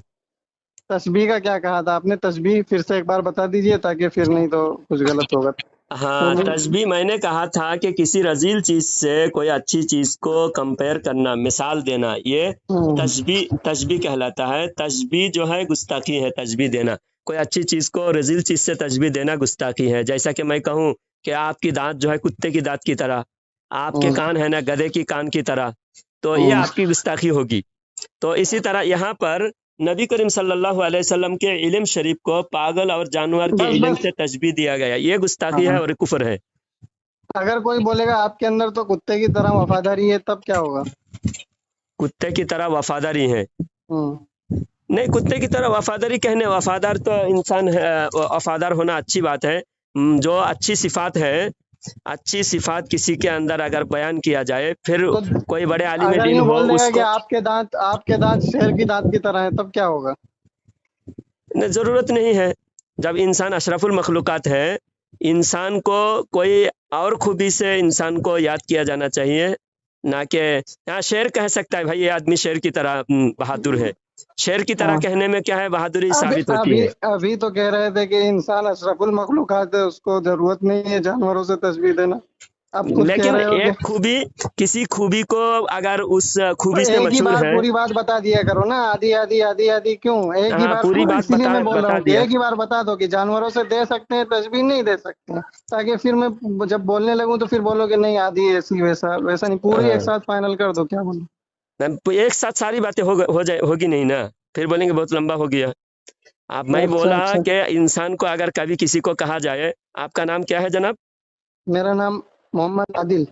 तस्बीह का क्या कहा था आपने? तस्बीह फिर से एक बार बता दीजिए, ताकि फिर नहीं तो कुछ गलत होगा। हाँ, बोलिए। तशबीह मैंने कहा था कि किसी रजील चीज से कोई अच्छी चीज को कंपेयर करना, मिसाल देना, ये हम्म, तशबीह तशबीह कहलाता है। तशबीह जो है गुस्ताखी है, तशबीह देना। कोई अच्छी चीज को रजील चीज से तशबीह देना गुस्ताखी है। जैसा कि मैं कहूँ कि आपकी दांत जो है कुत्ते की दांत की तरह, आपके हम्म, कान है ना गधे की कान की तरह, तो ये हम्म। आपकी गुस्ताखी होगी। तो इसी तरह यहाँ पर नबी करीम सल्लल्लाहु अलैहि वसल्लम के इल्म शरीफ को पागल और जानवर के बस इल्म बस। से तशबीह दिया गया, ये गुस्ताखी है हाँ, और कुफर है। अगर कोई बोलेगा आपके अंदर तो कुत्ते की तरह वफादारी है, तब क्या होगा? कुत्ते की तरह वफादारी है? हम्म। नहीं, कुत्ते की तरह वफादारी कहने, वफादार तो इंसान है, वफादार होना अच्छी बात है। जो अच्छी सिफात है, अच्छी सिफात किसी के अंदर अगर बयान किया जाए, फिर तो कोई बड़े आलिम अगर दीन यूं हो बोल देगा कि उसको आपके दांत शेर की दांत की तरह है, तब क्या होगा? ज़रूरत नहीं है। जब इंसान अशरफुल मखलूक़ात है, इंसान को कोई और खूबी से इंसान को याद किया जाना चाहिए, ना कि हाँ शेर कह सकता है भाई ये आदमी शेर की तरह बहादुर है। शेर की तरह हाँ, कहने में क्या है, बहादुरी अभी साबित होती अभी है। अभी तो कह रहे थे कि इंसान अशरफुल मखलूकात है, उसको जरूरत नहीं है जानवरों से तस्वीर देना। अब खुद कह लेकिन रहे हो कि एक खूबी, किसी खूबी को अगर उस तो खूबी से एक ही मशहूर बात है। पूरी बात बता दिया करो ना, आधी आधी आधी आधी क्यों? एक ही हाँ, बार पूरी पूरा, बात इसीलिए बता मैं बोल रहा बता हूँ कि दिया। एक ही बार बता दो कि जानवरों से दे सकते हैं, तस्वीर नहीं दे सकते हैं, ताकि फिर मैं जब बोलने लगूं तो फिर बोलोगे नहीं आधी ऐसी वैसा वैसा नहीं, पूरी एक हाँ, साथ फाइनल कर दो, क्या बोलो? एक साथ सारी बातें हो जाए होगी नहीं ना, फिर बोलेंगे बहुत लंबा हो गया। अब मैं अच्छा बोला अच्छा। कि इंसान को अगर कभी किसी को कहा जाए, आपका नाम क्या है जनाब? मेरा नाम मोहम्मद आदिल,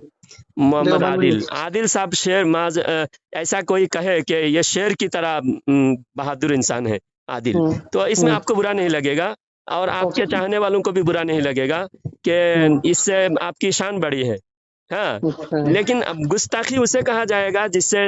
मोहम्मद देवबंदी। आदिल। आदिल साहब ऐसा कोई कहे कि ये शेर की तरह बहादुर इंसान है आदिल, हम्म, तो इसमें हम्म, आपको बुरा नहीं लगेगा, और आपके ओके, चाहने वालों को भी बुरा नहीं लगेगा कि हम्म, इससे आपकी शान बढ़ी है। हाँ, अच्छा, लेकिन अब गुस्ताखी उसे कहा जाएगा जिससे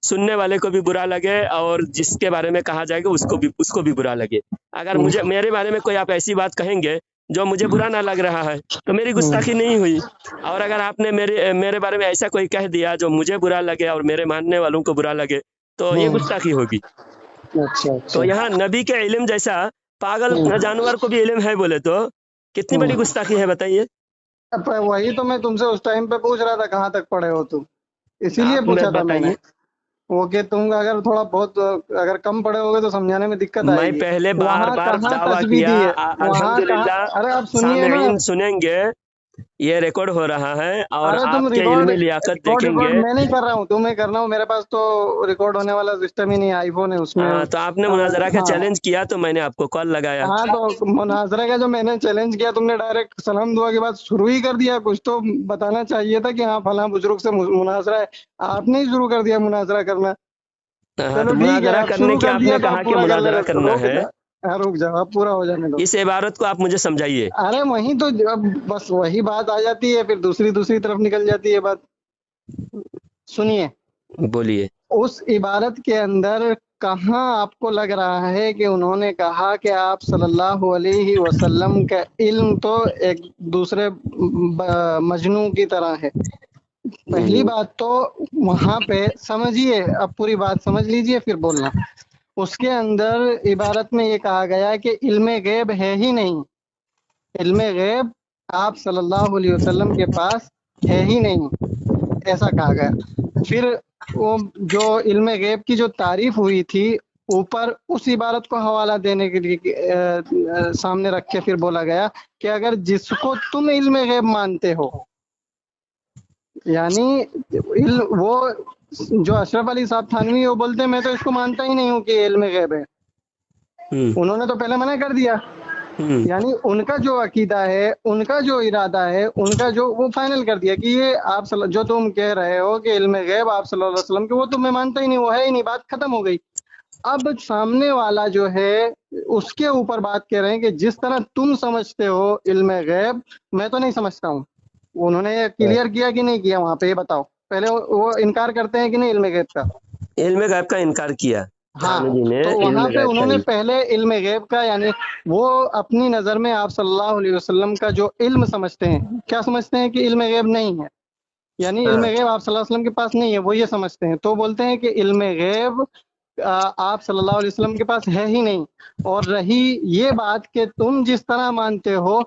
सुनने वाले को भी बुरा लगे, और जिसके बारे में कहा जाएगा उसको भी बुरा लगे। अगर हम्म, मुझे मेरे बारे में कोई आप ऐसी बात कहेंगे जो मुझे बुरा ना लग रहा है, तो मेरी गुस्ताखी हम्म, नहीं हुई। और अगर आपने मेरे मेरे बारे में ऐसा कोई कह दिया जो मुझे बुरा लगे और मेरे मानने वालों को बुरा लगे, तो ये हम्म, गुस्ताखी होगी। अच्छा तो अच्छा। यहाँ नबी के इल्म जैसा पागल हम्म, जानवर को भी इल्म है बोले तो कितनी बड़ी हम्म। गुस्ताखी है बताइए। अब वही तो मैं तुमसे उस टाइम पे पूछ रहा था, कहाँ तक पढ़े हो तुम, इसीलिए आप पूछा था मैंने। बताइए। वो कि तुम अगर थोड़ा बहुत अगर कम पढ़े होगे तो समझाने में दिक्कत मैं आएगी। पहले बार वहां बार कहाँ दावा तस्वीर किया, दी है? वहां कहाँ? अल्हम्दुलिल्लाह अरे आप सुनिए ना। सामईन सुनेंगे, ये रिकॉर्ड हो रहा है और अरे तुम आपके रिकॉर्ड इल्मी लियाकत रिकॉर्ड रिकॉर्ड देखेंगे। मैं नहीं कर रहा हूँ, तुम्हें करना हूँ। मेरे पास तो रिकॉर्ड होने वाला सिस्टम ही नहीं, आईफोन है उसमें। तो आपने मुनाजरा का हाँ। चैलेंज किया तो मैंने आपको कॉल लगाया। हाँ, तो मुनाजरे का जो मैंने चैलेंज किया, तुमने डायरेक्ट सलाम दुआ के बाद शुरू ही कर दिया। कुछ तो बताना चाहिए था कि हाँ फलां बुजुर्ग से मुनाजरा है। आपने ही शुरू कर दिया मुनाजरा करना। हाँ, चलो तो ठीक है, मुनाजरा आप करने शुरू की कर दिया आपने तो आप कहा कि पूरा कर मुनाजरा लेना, करना रुक है, जा। हाँ, रुक जाओ, आप पूरा हो जाने दो। इस इबारत को आप मुझे समझाइए। अरे वही तो, अब बस वही बात आ जाती है, फिर दूसरी दूसरी तरफ निकल जाती है बात। सुनिए, बोलिए। उस इबारत के अंदर कहाँ आपको लग रहा है कि उन्होंने कहा कि आप सल्लल्लाहु अलैहि वसल्लम का इल्म तो एक दूसरे मजनू की तरह है? पहली हम्म, बात तो वहां पे समझिए, अब पूरी बात समझ लीजिए फिर बोलना। उसके अंदर इबारत में ये कहा गया है कि इल्म गैब है ही नहीं। इल्म गैब आप सल्लल्लाहु अलैहि वसल्लम के पास है ही नहीं, ऐसा कहा गया। फिर वो जो इल्म गैब की जो तारीफ हुई थी, ऊपर उस इबारत को हवाला देने के लिए सामने रख के फिर बोला गया कि अगर जिसको तुम इल्म गैब मानते हो, यानी वो जो अशरफ अली साहब थानवी, वो बोलते हैं मैं तो इसको मानता ही नहीं हूँ कि ये इल्म गैब है। हम्म, उन्होंने तो पहले मना कर दिया। हम्म, यानी उनका जो अकीदा है, उनका जो इरादा है, उनका जो वो फाइनल कर दिया कि ये जो तुम कह रहे हो कि इल्म गैब आप सल्लल्लाहु अलैहि वसल्लम के, वो तो मैं मानता ही नहीं, वो है ही नहीं, बात खत्म हो गई। अब सामने वाला जो है उसके ऊपर बात कह रहे हैं कि जिस तरह तुम समझते हो इल्म गैब, मैं तो नहीं समझता हूँ। उन्होंने क्लियर किया कि नहीं किया वहां पे, ये बताओ पहले। वो इनकार करते हैं कि नहीं इल्म गैब का? इल्म गैब का इनकार किया। हाँ थानवी ने तो इल्म वहां पे गैब का उन्होंने पहले इल्म गैब का यानी वो अपनी नजर में आप सल्लल्लाहु अलैहि वसल्लम का जो इल्म समझते हैं, क्या समझते हैं कि इल्म गैब नहीं है, यानी हाँ इल्म गैब आप सल्लल्लाहु अलैहि वसल्लम के पास नहीं है, वो ये समझते हैं। तो बोलते हैं कि इल्म गैब आप सल्लल्लाहु अलैहि वसल्लम के पास है ही नहीं। और रही ये बात कि तुम जिस तरह मानते हो,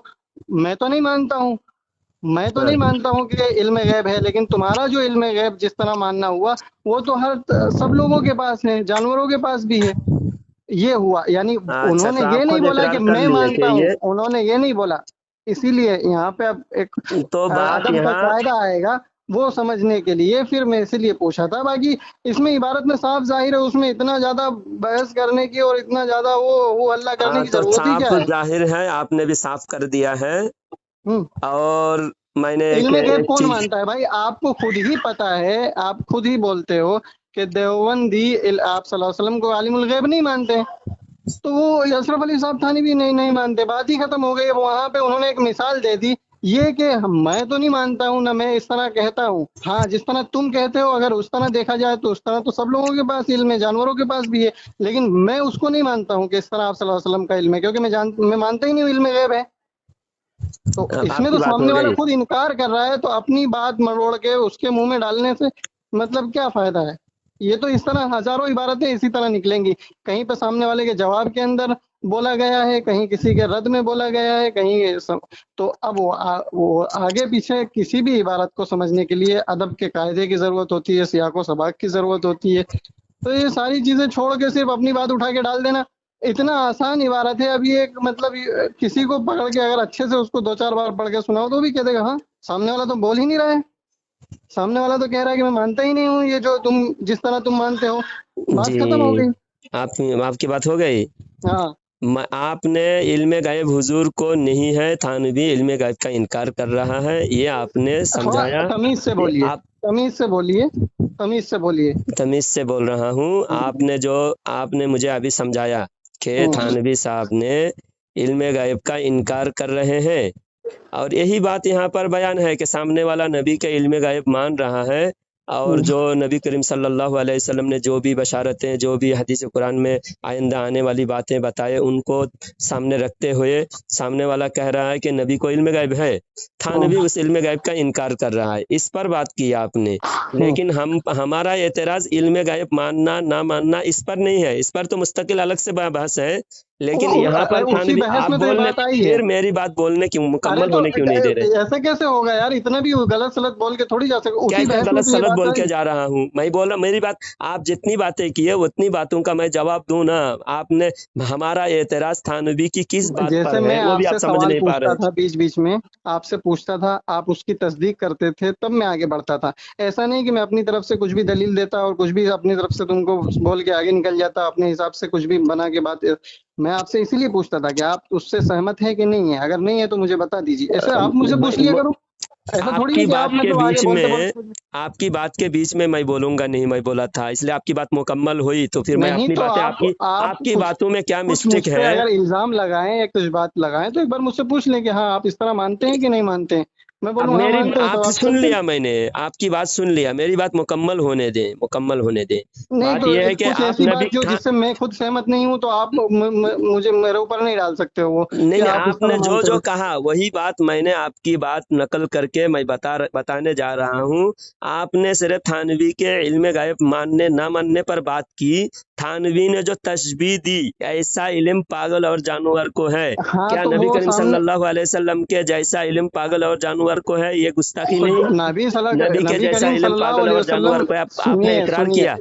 मैं तो नहीं मानता हूँ, मैं तो नहीं हाँ मानता हूँ कि इल्म गैब है, लेकिन तुम्हारा जो इल्म गैब जिस तरह मानना हुआ, वो तो सब लोगों के पास है, जानवरों के पास भी है। ये हुआ, यानी अच्छा, उन्होंने तो आप ये नहीं खुद बोला कि इकरार कर मैं लिए मानता कि हूँ, ये, उन्होंने ये नहीं बोला। इसीलिए यहाँ पे अब एक तो बात अदब का यहाँ, कायदा आएगा, वो समझने के लिए फिर मैं इसीलिए पूछा था। बाकी इसमें इबारत में साफ जाहिर है, उसमें इतना ज्यादा बहस करने की और इतना ज्यादा वो हल्ला करने हाँ की तो जरूरत ही साफ क्या है। जाहिर है, आपने भी साफ कर दिया है। हम्म और मैंने इल्म गैब एक कौन चीज, मानता है भाई? आपको खुद ही पता है, आप खुद ही बोलते हो कि देवबंदी आप सल्लल्लाहु अलैहि वसल्लम को आलिमुल गैब नहीं मानते। तो वो अशरफ अली साहब थानी भी नहीं नहीं मानते, बात ही खत्म हो गई। अब वहां पे उन्होंने एक मिसाल दे दी, ये कि मैं तो नहीं मानता हूँ ना, मैं इस तरह कहता हूँ। हाँ, जिस तरह तुम कहते हो अगर उस तरह देखा जाए तो उस तरह तो सब लोगों के पास इल्म है, जानवरों के पास भी है। लेकिन मैं उसको नहीं मानता हूँ कि इस तरह आप सल्लल्लाहु अलैहि वसल्लम का इल्म है, क्योंकि मैं मानता ही नहीं हूँ इल्म गैब है। तो अब इसमें आपकी तो बात हो सामने वाला गई। खुद इनकार कर रहा है, तो अपनी बात मरोड़ के उसके मुंह में डालने से मतलब क्या फायदा है? ये तो इस तरह हजारों इबारतें इसी तरह निकलेंगी, कहीं पे सामने वाले के जवाब के अंदर बोला गया है, कहीं किसी के रद में बोला गया है, कहीं तो अब वो आगे पीछे किसी भी इबारत को समझने के लिए अदब के कायदे की जरूरत होती है, सियाको सबाक की जरूरत होती है। तो ये सारी चीजें छोड़ के सिर्फ अपनी बात उठा के डाल देना इतना आसान इबारत है। अभी एक मतलब किसी को पकड़ के अगर अच्छे से उसको दो चार बार पढ़ के सुनाओ तो भी कह देगा हाँ, सामने वाला तो बोल ही नहीं रहा है, सामने वाला तो कह रहा है कि मैं मानता ही नहीं हूँ ये जो तुम जिस तरह तुम मानते हो। बात जी, खत्म हो गई। आप आपकी बात हो गई। हाँ आपने इल्म गायब हुजूर को नहीं है, थानवी इल्म गायब का इनकार कर रहा है, ये आपने थोड़ा समझाया। तमीज से बोलिए, आप, तमीज से बोलिए, तमीज से बोलिए। तमीज से बोल रहा हूँ। हम्म, आपने मुझे अभी समझाया कि हम्म, थानवी साहब ने इल्म गायब का इनकार कर रहे हैं, और यही बात यहाँ पर बयान है कि सामने वाला नबी के इल्म गायब मान रहा है, और हम्म, जो नबी करीम सल्लल्लाहु अलैहि वसल्लम ने जो भी बशारतें, जो भी हदीस कुरान में आइंदा आने वाली बातें बताए, उनको सामने रखते हुए सामने वाला कह रहा है कि नबी को इल्म गायब है, थानवी हम्म, उस इल्म गायब का इनकार कर रहा है। इस पर बात की आपने। हम्म। लेकिन हमारा एतराज़ इल्म गायब मानना ना मानना इस पर नहीं है, इस पर तो मुस्तकिल अलग से बहस है। लेकिन यहाँ पर उसी थानवी, बहस आप में तो ये बोलने, बात आई है। फिर मेरी बात बोलने की अरे मुकम्मल तो होने क्यों नहीं दे रहे? ऐसे कैसे होगा यार, इतना भी गलत सलत बोल के थोड़ी जा सके, उसी क्या बहस में गलत तो ये सलत बात बोल के आई। जा रहा हूँ? मैं बोल रहा, मेरी बात, आप जितनी बातें की है उतनी बातों का मैं जवाब दूं ना। आपने, हमारा एतराज थानवी की किस बात जैसे पर है मैं वो भी आपसे आप समझ सवाल नहीं पा पूछता रहे। था बीच बीच में, आपसे पूछता था, आप उसकी तस्दीक करते थे, तब मैं आगे बढ़ता था। ऐसा नहीं कि मैं अपनी तरफ से कुछ भी दलील देता और कुछ भी अपनी तरफ से तुमको बोल के आगे निकल जाता अपने हिसाब से कुछ भी बना के बात। मैं आपसे इसीलिए पूछता था कि आप उससे सहमत है कि नहीं है, अगर नहीं है तो मुझे बता दीजिए, ऐसे आप मुझे पूछ लिया करो। ऐसा थोड़ी है आपकी कि आप बात के मतलब आगे बीच बोलते में, बोलते। आपकी बात के बीच में मैं बोलूंगा नहीं, मैं बोला था, इसलिए आपकी बात मुकम्मल हुई तो फिर मैं नहीं अपनी तो बातें, आपकी आप आपकी कुछ बातों में क्या कुछ मुझ मिस्टेक पे है। अगर इल्जाम लगाएं या कुछ बात लगाएं तो एक बार मुझसे पूछ लें कि हाँ आप इस तरह मानते हैं कि नहीं मानते हैं। मैं अब बोलूँ हाँ मेरी, मानते हैं, तो आप आप सुन चलते हैं। लिया, मैंने आपकी बात सुन लिया, मेरी बात मुकम्मल होने दें, मुकम्मल होने दें। नहीं बात तो यह है कि कुछ आप ऐसी नबी बात जो था, जिससे मैं खुद सहमत नहीं हूँ तो आप मुझे मेरे ऊपर नहीं डाल सकते हो वो नहीं कि नहीं, आप इस आपने तरह जो मानते जो हो। कहा वही बात मैंने आपकी बात नकल करके मैं बताने जा रहा हूँ। आपने सिर्फ थानवी के इल्म गायब मानने ना मानने पर बात की। थानवी ने जो तशबीह दी, ऐसा इल्म पागल और जानवर को है, हाँ क्या तो नबी वो करीम सामने सल्लल्लाहु अलैहि वसल्लम के जैसा इल्म पागल और जानवर को है? ये गुस्ताखी नहीं? नबी के नबी जैसा करीम इल्म सल्लल्लाहु पागल अलैहि और जानवर वसल्लम। को आपने सुनिए इकरार सुनिए, किया।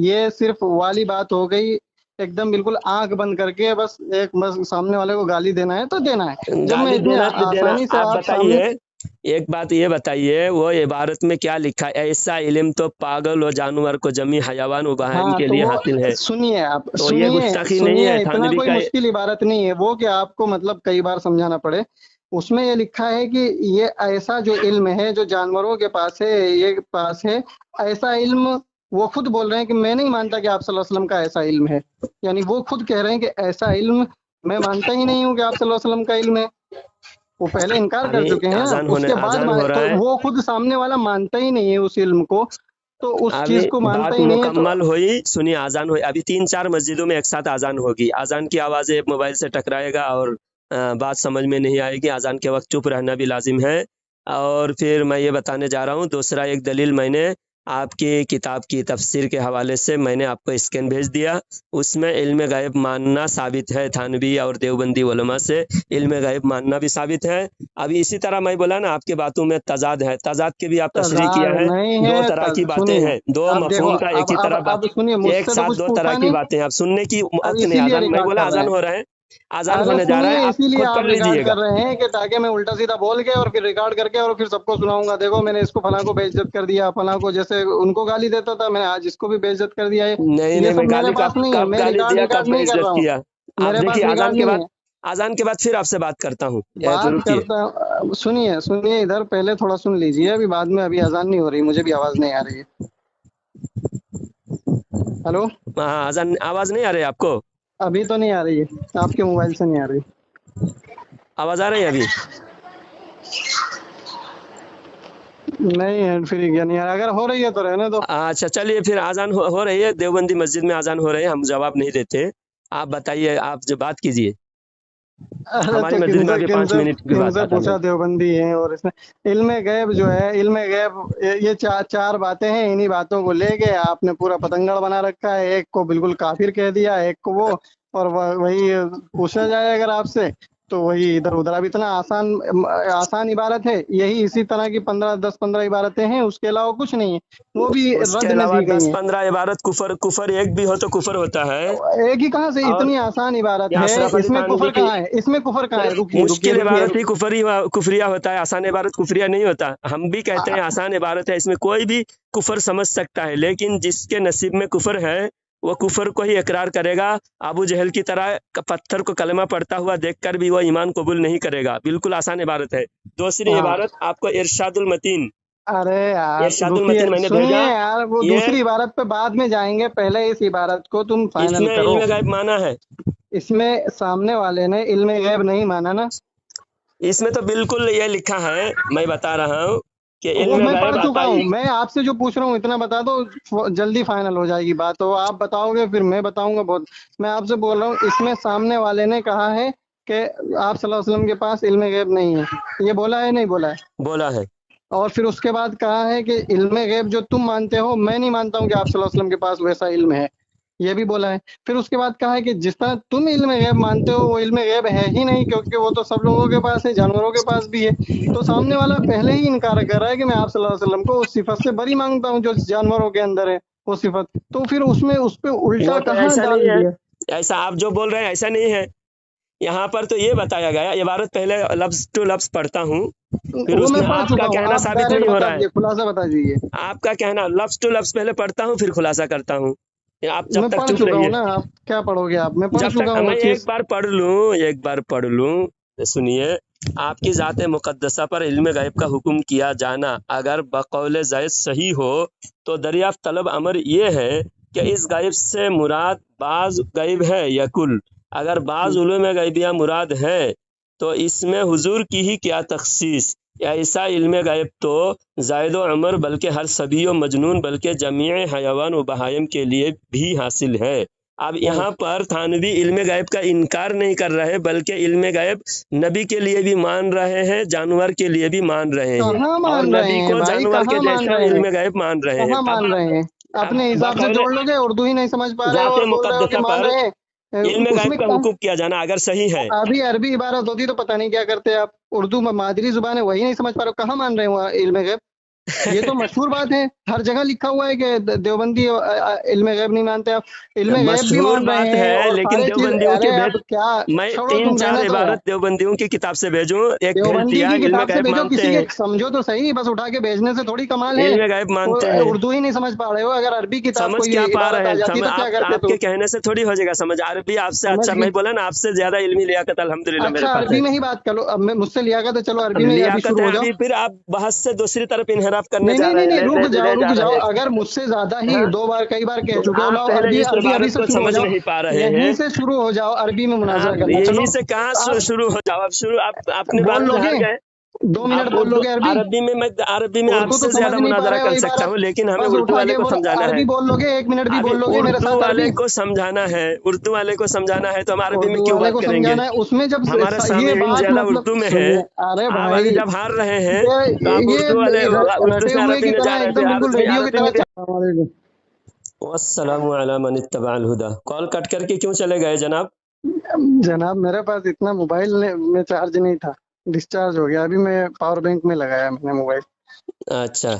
ये सिर्फ वाली बात हो गई, एकदम बिल्कुल आंख बंद करके बस एक बस सामने वाले को गाली देना है तो देना है। जब मैं गाली इतनी देना, आसानी से आप आप सामने। बताइए, एक बात ये बताइए, वो इबारत में क्या लिखा है? ऐसा इल्म तो पागल और जानवर को, जमी हयावान व बहाइम हाँ के तो लिए वो हासिल है। सुनिए, आप तो ये सुनिए गुस्ताखी नहीं है सुनिए, इतना थानवी कोई का? मुश्किल इबारत नहीं है वो कि आपको मतलब कई बार समझाना पड़े। उसमें ये लिखा है कि ये ऐसा जो इल्म है जो जानवरों के पास है, ये पास है ऐसा इल्म। वो खुद बोल रहे हैं कि मैं नहीं मानता कि आप सल्लल्लाहु अलैहि वसल्लम का ऐसा इल्म है, यानी वो खुद कह रहे हैं कि ऐसा इल्म मैं मानता ही नहीं हूँ कि आप सल्लल्लाहु अलैहि वसल्लम का इल्म है। वो पहले इनकार कर अभी चुके हैं, आजान होने, उसके बाद आजान हो रहा तो है। वो खुद सामने वाला मानता ही नहीं है उस इल्म को। तो उस अभी चीज को मानता बात ही नहीं है। तो मुकम्मल हुई, सुनिए आजान हुई, अभी 3-4 मस्जिदों में एक साथ आजान होगी, आजान की आवाज़ें मोबाइल से टकराएगा और बात समझ में नहीं आएगी, आजान के वक्त चुप रहना भी लाजिम है। और फिर मैं ये बताने जा रहा हूँ, दूसरा एक दलील मैंने आपकी किताब की तफसीर के हवाले से मैंने आपको स्कैन भेज दिया, उसमें इल्म गायब मानना साबित है, थानवी और देवबंदी उलमा से इल्म गायब मानना भी साबित है। अभी इसी तरह मैं बोला ना आपकी बातों में तजाद है, तजाद के भी आप तशरीह किया तजाद है, नहीं दो है। तरह की बातें सुनिए, हैं, दो अब देखो, मफहूम का एक ही तरह बात, अब सुनिए, एक मुझसे तो साथ कुछ दो पूछा तरह की नहीं, बातें हैं। अब सुनने की अब वक्त नहीं, इसीलिए आजान मैं रिकॉर्ड बोला कर रहे आजान हैं। हो रहा है, आजान अरे होने जा रहा है, सुनिए, आप इसीलिए खुद आप पढ़ रिकॉर्ड लीजिएगा। कर रहे हैं कि ताकि मैं उल्टा सीधा बोल के और फिर रिकॉर्ड करके और फिर सबको सुनाऊंगा, देखो मैंने इसको फलां को बेइज्जत कर दिया, फलां को जैसे उनको गाली देता था मैंने आज इसको भी बेइज्जत कर दिया है। नहीं ये नहीं, सब मैं मेरे गाली पास कब नहीं है, कब मैं गाली दिया, कब रिकॉर्ड नहीं कर बेइज्जत रहा हूँ, किया? आप मेरे पास देखिए रिकॉर्ड नहीं है। आजान के बाद फिर आपसे बात करता हूँ, बात रुकिए। करता, सुनिए सुनिए, इधर पहले थोड़ा सुन लीजिए, अभी बाद में, अभी अजान नहीं हो रही, मुझे भी आवाज नहीं आ रही है। हेलो, हाँ, आजान आवाज नहीं आ रही आपको? अभी तो नहीं आ रही है, आपके मोबाइल से नहीं आ रही। आवाज आ रही है अभी? नहीं है, फिर क्या नहीं आ रहा, अगर हो रही है तो रहने दो। अच्छा चलिए, फिर आजान हो रही है, देवबंदी मस्जिद में आजान हो रही है, हम जवाब नहीं देते, आप बताइए, आप जो बात कीजिए, अरे हमारी तो मस्जिद में अभी 5 मिनट की बात किनसे खत्म पूछा है। देवबंदी है, और इसमें इल्म गैब जो है, इल्म गैब ये चार बातें हैं, इन्हीं बातों को लेके आपने पूरा पतंगड़ बना रखा है, एक को बिल्कुल काफिर कह दिया, एक को वो, और वही पूछा जाए अगर आपसे तो वही इधर उधर। अब इतना आसान इबारत है, यही इसी तरह की 10-15 इबारतें हैं, उसके अलावा कुछ नहीं है, वो भी उसके रद्द में अलावा दी गई हैं। 10-15 इबारत कुफर एक भी हो तो कुफर होता है। एक ही कहाँ से, और इतनी आसान इबारत या है, अशरफ अली इसमें थानवी कुफर की कहाँ है, इसमें कुफर कहाँ है? रुकिए रुकिए मुश्किल रुकिए। इबारत ही कुफरिया होता है, आसान इबारत कुफरिया नहीं होता। हम भी कहते हैं आसान इबारत है, इसमें कोई भी कुफर समझ सकता है, लेकिन जिसके नसीब में कुफर है वो कुफर को ही इकरार करेगा। अबू जहल की तरह पत्थर को कलमा पढ़ता हुआ देखकर भी वो ईमान कबूल नहीं करेगा। बिल्कुल आसान इबारत है। दूसरी हाँ, इबारत आपको इरशादुल मतीन, अरे यार इरशादुल रुकिए, मतीन मैंने सुनिए भेजा, यार, वो ये दूसरी इबारत पे बाद में जाएंगे, पहले इस इबारत को तुम फाइनल इसमें करो। इल्म गायब माना है, इसमें सामने वाले ने इल्म गैब नहीं माना ना, इसमें तो बिल्कुल ये लिखा है, मैं बता रहा हूँ कि वो इल्म मैं गायब पढ़ चुका हूँ, अताई। मैं आपसे जो पूछ रहा हूँ इतना बता दो, जल्दी फाइनल हो जाएगी बात, तो आप बताओगे फिर मैं बताऊंगा बहुत। मैं आपसे बोल रहा हूँ, इसमें सामने वाले ने कहा है कि आप सल्लल्लाहु अलैहि वसल्लम के पास इल्म गैब नहीं है, ये बोला है नहीं बोला है? बोला है। और फिर उसके बाद कहा है कि इल्म गैब जो तुम मानते हो मैं नहीं मानता हूँ कि आप सल्लल्लाहु अलैहि वसल्लम के पास वैसा इल्म है, ये भी बोला है। फिर उसके बाद कहा है कि जिस तरह तुम इल्म गैब मानते हो वो इल्म गैब है ही नहीं, क्योंकि वो तो सब लोगों के पास है, जानवरों के पास भी है। तो सामने वाला पहले ही इनकार कर रहा है कि मैं आप सल्लल्लाहु अलैहि वसल्लम को उस सिफत से बरी मांगता हूँ जो जानवरों के अंदर है वो सिफत, तो फिर उसमें उस पे उल्टा वो तो कहाँ ऐसा डाल नहीं है, दिया? ऐसा आप जो बोल रहे हैं ऐसा नहीं है। यहाँ पर तो ये बताया गया, इबारत पहले लफ्ज टू लफ्ज पढ़ता हूँ, फिर वो मैं उसमें पढ़ चुका आपका हूँ, कहना आप साबित डायरेक्ट नहीं हो बता रहा है। दीजिए, खुलासा बता दीजिए। आपका कहना लफ्ज टू लफ्ज पहले पढ़ता हूँ फिर खुलासा करता हूँ, आप जब मैं तक पढ़ चुप चुका हूँ रहिए। ना, आप क्या पढ़ोगे, आप, मैं पढ़ जब चुका तक हूँ वो मैं चीज। एक बार पढ़ लूँ तो सुनिए। आपकी ज़ात मुक़द्दसा पर इल्म गैब का हुक्म किया जाना अगर बकौल ज़ैद सही हो तो दरियाफ्त तलब अमर ये है कि इस गैब से मुराद बाज़ गैब है या कुल। अगर बाज़ उलूम गैबिया मुराद है तो इसमें हुजूर की ही क्या तखसीस। ऐसा इल्म गैब तो ज़ैद व अमर बल्कि हर सभी व मजनून बल्कि जमीअ हयावान व बहाइम के लिए भी हासिल है। अब यहाँ पर थानवी इल्म गैब का इनकार नहीं कर रहे बल्कि इल्म गैब नबी के लिए भी मान रहे हैं, जानवर के लिए भी मान रहे हैं, कहाँ और मान रहे नबी हैं को भाई, जानवर के कहाँ मान जैसा रहे हैं, इल्म गैब मान रहे हैं। कहाँ मान रहे हैं? अब अपने हिसाब से बकौल जोड़ लोगे, उर्दू ही नहीं समझ पा रहे हो ज़ात और बोल रहे हो कि मुक़द्दसा मान पर रहे हैं। इल्म गैब उसमें का हुक्म किया जाना अगर सही है। अभी अरबी इबारत होती तो पता नहीं क्या करते आप, उर्दू में मादरी जुबान है वही नहीं समझ पा रहे हो, कहाँ मान रहे हो इल्म गैब? ये तो मशहूर बात है, हर जगह लिखा हुआ है कि देवबंदी इल्म गैब नहीं मानते, आप इल्म गैब भी मशहूर मान रहे बात हैं है, और लेकिन सारे चीज। देवबंदियों के अरे भेद, अब क्या, मैं छोड़ो तुम, 3-4 रहने दो यार। इबारत देवबंदियों की किताब से भेजूं, एक भेज देवबंदी दिया की इल्म किताब से गैब भेजो, मानते किसी हैं, के समझो तो सही, बस उठा के भेजने से थोड़ी कमाल है। इल्म गैब वो मानते हैं। उर्दू ही नहीं समझ पा रहे हो, अगर अरबी किताब समझ कोई क्या पा इबारत रहे आ हैं, जाती तो क्या करते आपके तुम? कहने से थोड़ी हो जाएगा समझ। अरबी आपसे समझ अच्छा, गए। मैं बोला ना आपसे ज्यादा इल्मी लियाकत अल्हम्दुलिल्लाह मेरे अच्छा, पास है। अरबी में ही बात करो, अब मैं मुझसे लियाकत है, चलो अरबी में अभी लियाकत शुरू है, हो जाओ। अभी फिर आप बहस से दूसरी तरफ इनहराफ करने नहीं जा नहीं नहीं रहे हैं, नहीं, ले रुक जा जाओ, रहे हैं। अगर मुझसे ज्यादा ही हाँ, दो बार कई बार कह तो चुके हो, आप लाओ पहले अरबी इस अरबी अभी इबारत से को शुरू हो समझ जाओ, नहीं पा रहे यहीं हैं। से शुरू हो जाओ, अरबी में मुनाजरा आप करना, चलो। यहीं से कहाँ आप शुरू हो जाओ, अब शुरू आप अपनी बोल बात में लोगे, हार गए। 2 मिनट आप बोल उर्दू लोगे अरबी? अरबी में मैं उर्दू आपसे तो ज्यादा समझ नहीं पा मुनाजरा रहे, कर वही सकता बात। हूँ, लेकिन हमें बस उर्दू उठा वाले के को बोलो, समझाना है। अरबी बोल लोगे, 1 मिनट भी अभी बोल लोगे मेरे उर्दू साथ वाले अरबी? को समझाना है, उर्दू वाले को समझाना है, तो हम अरबी में उर्दू क्यों वाले बात को करेंगे? समझाना है, उसमें जब हमारे ये सामईन बात ज्यादा मतलब उर्दू में है, सुनिए, अरे आप भाई अभी जब हार रहे हैं तो आप ये उर्दू वाले उर्दू रटे से हुए अरबी की में जा तरह रहे थे, एकदम बिल्कुल अरबी रेडियो की अरबी तरह में भी। अस्सलाम वालेकुम। वस्सलामु अला मन इत्तबअल हुदा। कॉल कट करके क्यों चले गए जनाब? जनाब मेरे पास इतना मोबाइल में चार्ज नहीं था, डिस्चार्ज हो गया, अभी मैं पावर बैंक में लगाया मैंने मोबाइल। अच्छा,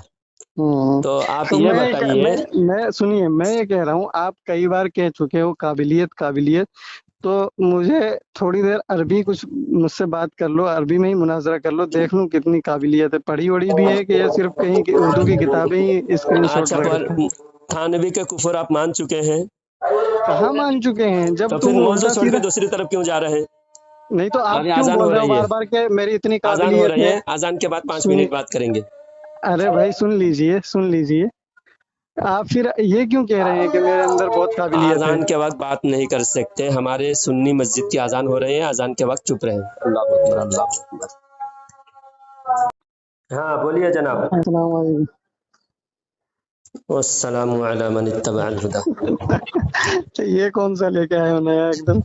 हम्म। तो आप तो ये मैं बताइए। मैं सुनिए, मैं ये कह रहा हूँ, आप कई बार कह चुके हो काबिलियत काबिलियत, तो मुझे थोड़ी देर अरबी कुछ मुझसे बात कर लो, अरबी में ही मुनाजरा कर लो, देख लूं कितनी काबिलियत है, पढ़ी वढ़ी भी है कि ये सिर्फ कहीं की उर्दू की किताबें ही स्क्रीनशॉट अच्छा, रख पर रखे हैं। थानवी के कुफर आप मान चुके हैं, कहाँ मान चुके हैं, जब तो फिर तुम मौजू उल्टा छोड़ के सीधा। दूसरी तरफ क्यों जा रहे हैं? नहीं तो आप अभी क्यों आजान हो बोल रहे हो रही है, बार बार कि मेरी इतनी आजान हो काबिलियत रही है? है, आजान के बाद 5 सुन, मिनट बात करेंगे। अरे भाई सुन लीजिए, सुन लीजिए, आप फिर ये क्यों कह रहे हैं कि मेरे अंदर बहुत काबिलियत है? आजान के वक्त बात नहीं कर सकते, हमारे सुन्नी मस्जिद की आजान हो रही है, आजान के वक्त चुप रहे। अल्लाह अकबर, अल्लाह अकबर। हाँ बोलिए जनाब। अस्सलाम वालेकुम। वस्सलामु अला मन इत्तबअल हुदा। तो ये कौन सा लेके आए हो नया एकदम?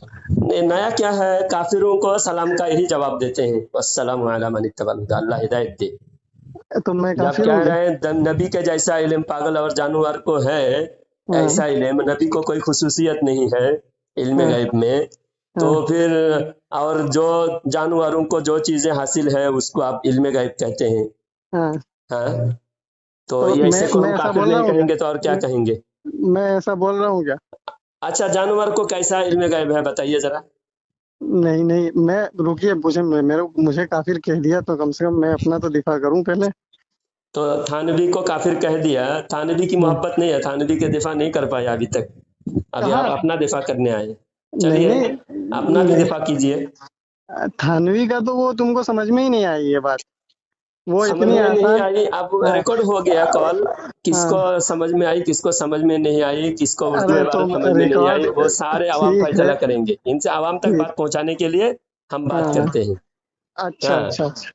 नया क्या है, काफिरों को सलाम का यही जवाब देते हैं, वस्सलामु अला मन इत्तबअल हुदा, अल्लाह हिदायत दे। तो मैं जब काफिर कह हूँ क्या? रहे हैं नबी के जैसा इल्म पागल और जानवर को है, हाँ, ऐसा इल्म, नबी को कोई खुसूसियत नहीं है इल्म हाँ, गैब में, तो हाँ, फिर और जो जानवरों को जो चीजें हासिल है उसको आप इल्म गैब कहते हैं। हाँ। हाँ, तो तो ये ऐसे को मैं हम ऐसा काफिर बोल रहा नहीं हूँ क्या? कहेंगे तो और क्या कहेंगे? मैं ऐसा बोल रहा हूँ क्या? अच्छा, जानवर को कैसा इल्म गैब है बताइए जरा। नहीं नहीं, मैं रुकिए, मुझे काफिर कह दिया तो कम से कम मैं अपना तो दिफा करूं पहले। तो थानवी को काफिर कह दिया, थानवी की हम्म। मोहब्बत नहीं है, थानवी के दिफा नहीं कर पाए अभी तक, अभी आप कहाँ? अपना दिफा करने आए। नहीं चलिए, नहीं अपना भी नहीं, दिफा कीजिए। थानवी का तो वो तुमको समझ में ही नहीं आई ये बात, वो समझ इतनी में नहीं आसान। आई, अब हाँ, रिकॉर्ड हो गया कॉल, किसको हाँ। समझ में आई, किसको समझ में नहीं आई, किसको उर्दू अरे इबारत तुम समझ में नहीं रिकॉर्ड, आई, वो सारे आवाम ठीक है, फैसला करेंगे, इनसे आवाम तक ठीक। बात पहुंचाने के लिए हम बात हाँ, करते हैं। अच्छा हाँ, अच्छा अच्छा।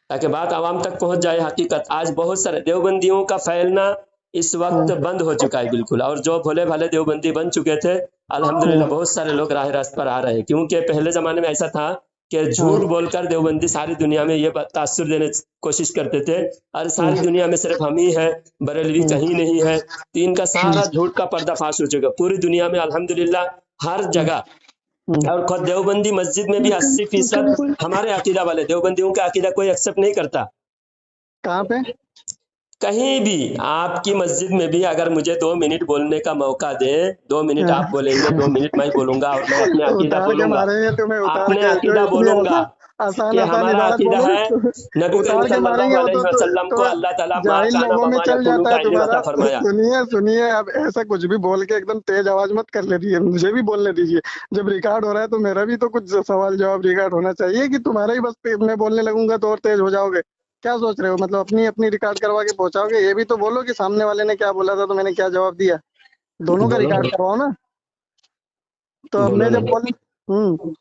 ताकि बात आवाम तक पहुंच जाए। हकीकत आज बहुत सारे देवबंदियों का फैलना इस वक्त हाँ, बंद हो चुका है बिल्कुल, और जो भोले भाले देवबंदी बन चुके थे, अल्हम्दुलिल्लाह हाँ, बहुत सारे लोग राह रास्त पर आ रहे हैं, क्योंकि पहले जमाने में ऐसा था कि हाँ, झूठ बोलकर देवबंदी सारी दुनिया में ये तासुर देने की कोशिश करते थे, और सारी दुनिया में सिर्फ हम ही है, बरेलवी हाँ, कहीं नहीं है, तो इनका सारा झूठ का पर्दाफाश हो चुका पूरी दुनिया में अल्हम्दुलिल्लाह हर जगह। हाँ। और खुद देवबंदी मस्जिद में भी 80% हमारे अकीदा वाले, देवबंदियों का अकीदा कोई एक्सेप्ट नहीं करता। कहाँ पे? कहीं भी आपकी मस्जिद में भी अगर मुझे 2 मिनट बोलने का मौका दे, 2 मिनट आप बोलेंगे, 2 मिनट मैं बोलूंगा, और मैं अपने अकीदा उतार के बोलूंगा, मारेंगे तुम्हें, उतार अपने के जो अकीदा इतनी बोलूंगा आसान आसान कि आसान हमारा इबारत अकीदा बोलो है नबी करीम उतार के सल्लल्लाहु मारेंगे, वो अलैहि वसल्लम को तो अल्लाह ताला मा जाहिल काना लोगों में वमा चल यकुलु जाता का है इल्म तुम्हारा। अता फरमाया। सुनिए सुनिए, अब ऐसा कुछ भी बोल के एकदम तेज आवाज मत कर ले दीजिए, मुझे भी बोलने दीजिए। जब रिकॉर्ड हो रहा है तो मेरा भी तो कुछ सवाल जवाब रिकॉर्ड होना चाहिए, कि तुम्हारा ही बस मैं बोलने लगूंगा तो और तेज हो जाओगे? क्या सोच रहे हो, मतलब अपनी अपनी रिकॉर्ड करवा के पहुंचाओगे? ये भी तो बोलो कि सामने वाले ने क्या बोला था तो मैंने क्या जवाब दिया, दोनों का बोलो रिकॉर्ड करवाओ ना। तो अब बोलो मैं जब ना। बोल,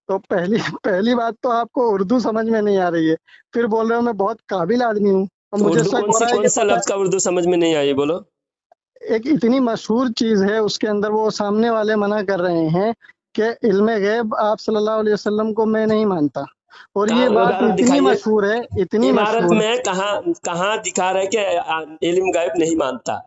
तो पहली पहली बात तो आपको उर्दू समझ में नहीं आ रही है, फिर बोल रहे हो मैं बहुत काबिल आदमी हूँ, और मुझे उर्दू शक हो रहा है कौन कि सा पता, लफ्ज का उर्दू समझ में नहीं आई, बोलो। एक इतनी मशहूर चीज है उसके अंदर वो सामने वाले मना कर रहे हैं कि इल्मे गैब आप सल्लल्लाहु अलैहि वसल्लम को मैं नहीं मानता, और ये कहाँ बात इबारत इतनी दिखाइए, मशहूर है, इतनी इबारत मशहूर। में कहाँ कहाँ दिखा रहे कि इल्म गायब नहीं मानता?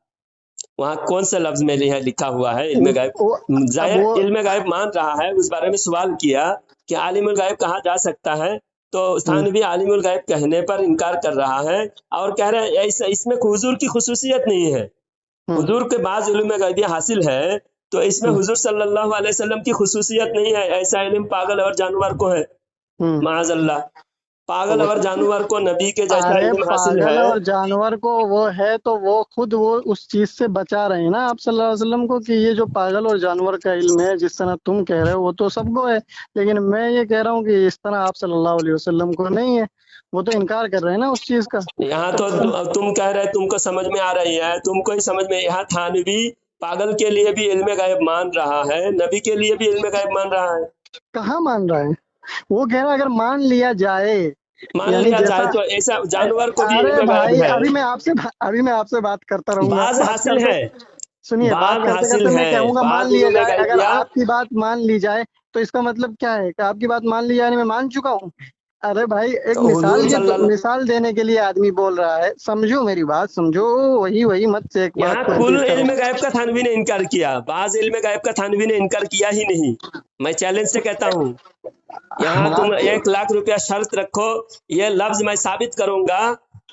वहाँ कौन सा लफ्ज में लिखा हुआ है इल्म वो गायब? अब जाहिर वो इल्म गायब मान रहा है, उस बारे में सवाल किया कि आलिमुल गायब कहा जा सकता है, तो हम्म, थानवी आलिमुल गायब कहने पर इनकार कर रहा है, और कह रहे हैं ऐसा इसमें हुजूर की खुसूसियत नहीं है, हम्म, हुजूर के बाद इल्म गायबी हासिल है, तो इसमें हम्म, हुजूर सल्लल्लाहु अलैहि वसल्लम की खुसूसियत नहीं है, ऐसा इल्म पागल और जानवर को है, हम्म। माअज़ल्लाह। तो पागल वो, और जानवर को नबी के जैसा अरे इल्म हासिल पागल है। और जानवर को वो है तो वो खुद वो उस चीज से बचा रहे हैं ना आप सल्लल्लाहु अलैहि वसल्लम को, कि ये जो पागल और जानवर का इल्म है जिस तरह तुम कह रहे हो वो तो सबको है, लेकिन मैं ये कह रहा हूँ कि इस तरह आप सल्लल्लाहु अलैहि वसल्लम को नहीं है, वो तो इनकार कर रहे हैं ना उस चीज का। यहाँ तो तो तुम कह रहे तुमको समझ में आ रही है, तुमको ही समझ में, यहाँ थानवी पागल के लिए भी इल्म गायब मान रहा है, नबी के लिए भी इल्म गायब मान रहा है। कहाँ मान रहा है? वो कह रहा है अगर मान लिया जाए मान यानी लिया जाए जैसा तो ऐसा जानवर को भी अरे इल्म भाई गायब है। अभी मैं आपसे बात करता रहूंगा, बाज बात हासिल करते है, सुनिए, बात बाज करते हासिल करते मैं है, कहूंगा मान बाज लिया उलूम जाए। अगर गैबिया। आपकी बात मान ली जाए तो इसका मतलब क्या है कि आपकी बात मान ली जाए, मैं मान चुका हूँ। अरे भाई एक तो हुजूर सल्लल्लाहु, मिसाल देने के लिए आदमी बोल रहा है, समझो मेरी बात, समझो। वही मत से एक बात यहाँ को कुल रिपीट करो। इल्म गायब का थानवी ने इनकार किया, बाज इल्म गायब का थानवी ने इनकार किया ही नहीं। मैं चैलेंज से कहता हूँ, यहाँ हाँ तुम तो 1 लाख रुपया शर्त रखो, ये लफ्ज मैं साबित करूंगा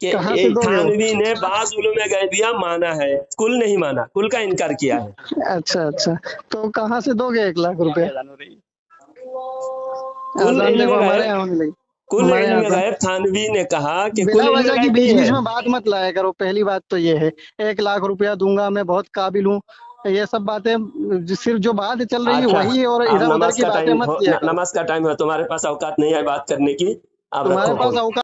कि कहाँ से दोगे वो? थानवी ने बाज उलूम गैबिया माना है, कुल नहीं माना, कुल का इनकार किया है। अच्छा, तो कहाँ से दोगे 1 लाख रुपया? कुल आजान देखो इल्म हमारे गायब, यहाँ होने लगी। कुल हमारे यहाँ इल्म तो गायब थानवी ने कहा कि बिना कुल इल्म वजह की गायब बीच नहीं बीच है। में बात मत लाया करो। पहली बात तो ये है, 1 लाख रुपया दूंगा, मैं बहुत काबिल हूँ, ये सब बातें सिर्फ जो बात चल रही है अच्छा, वही, और अब इधर उधर नमाज की का बातें टाइम मत हो, किया करो। नमाज का टाइम है, तुम्हारे पास औकात नहीं है बात करने की, आप तुम्हारे रखो पास फोन। औकात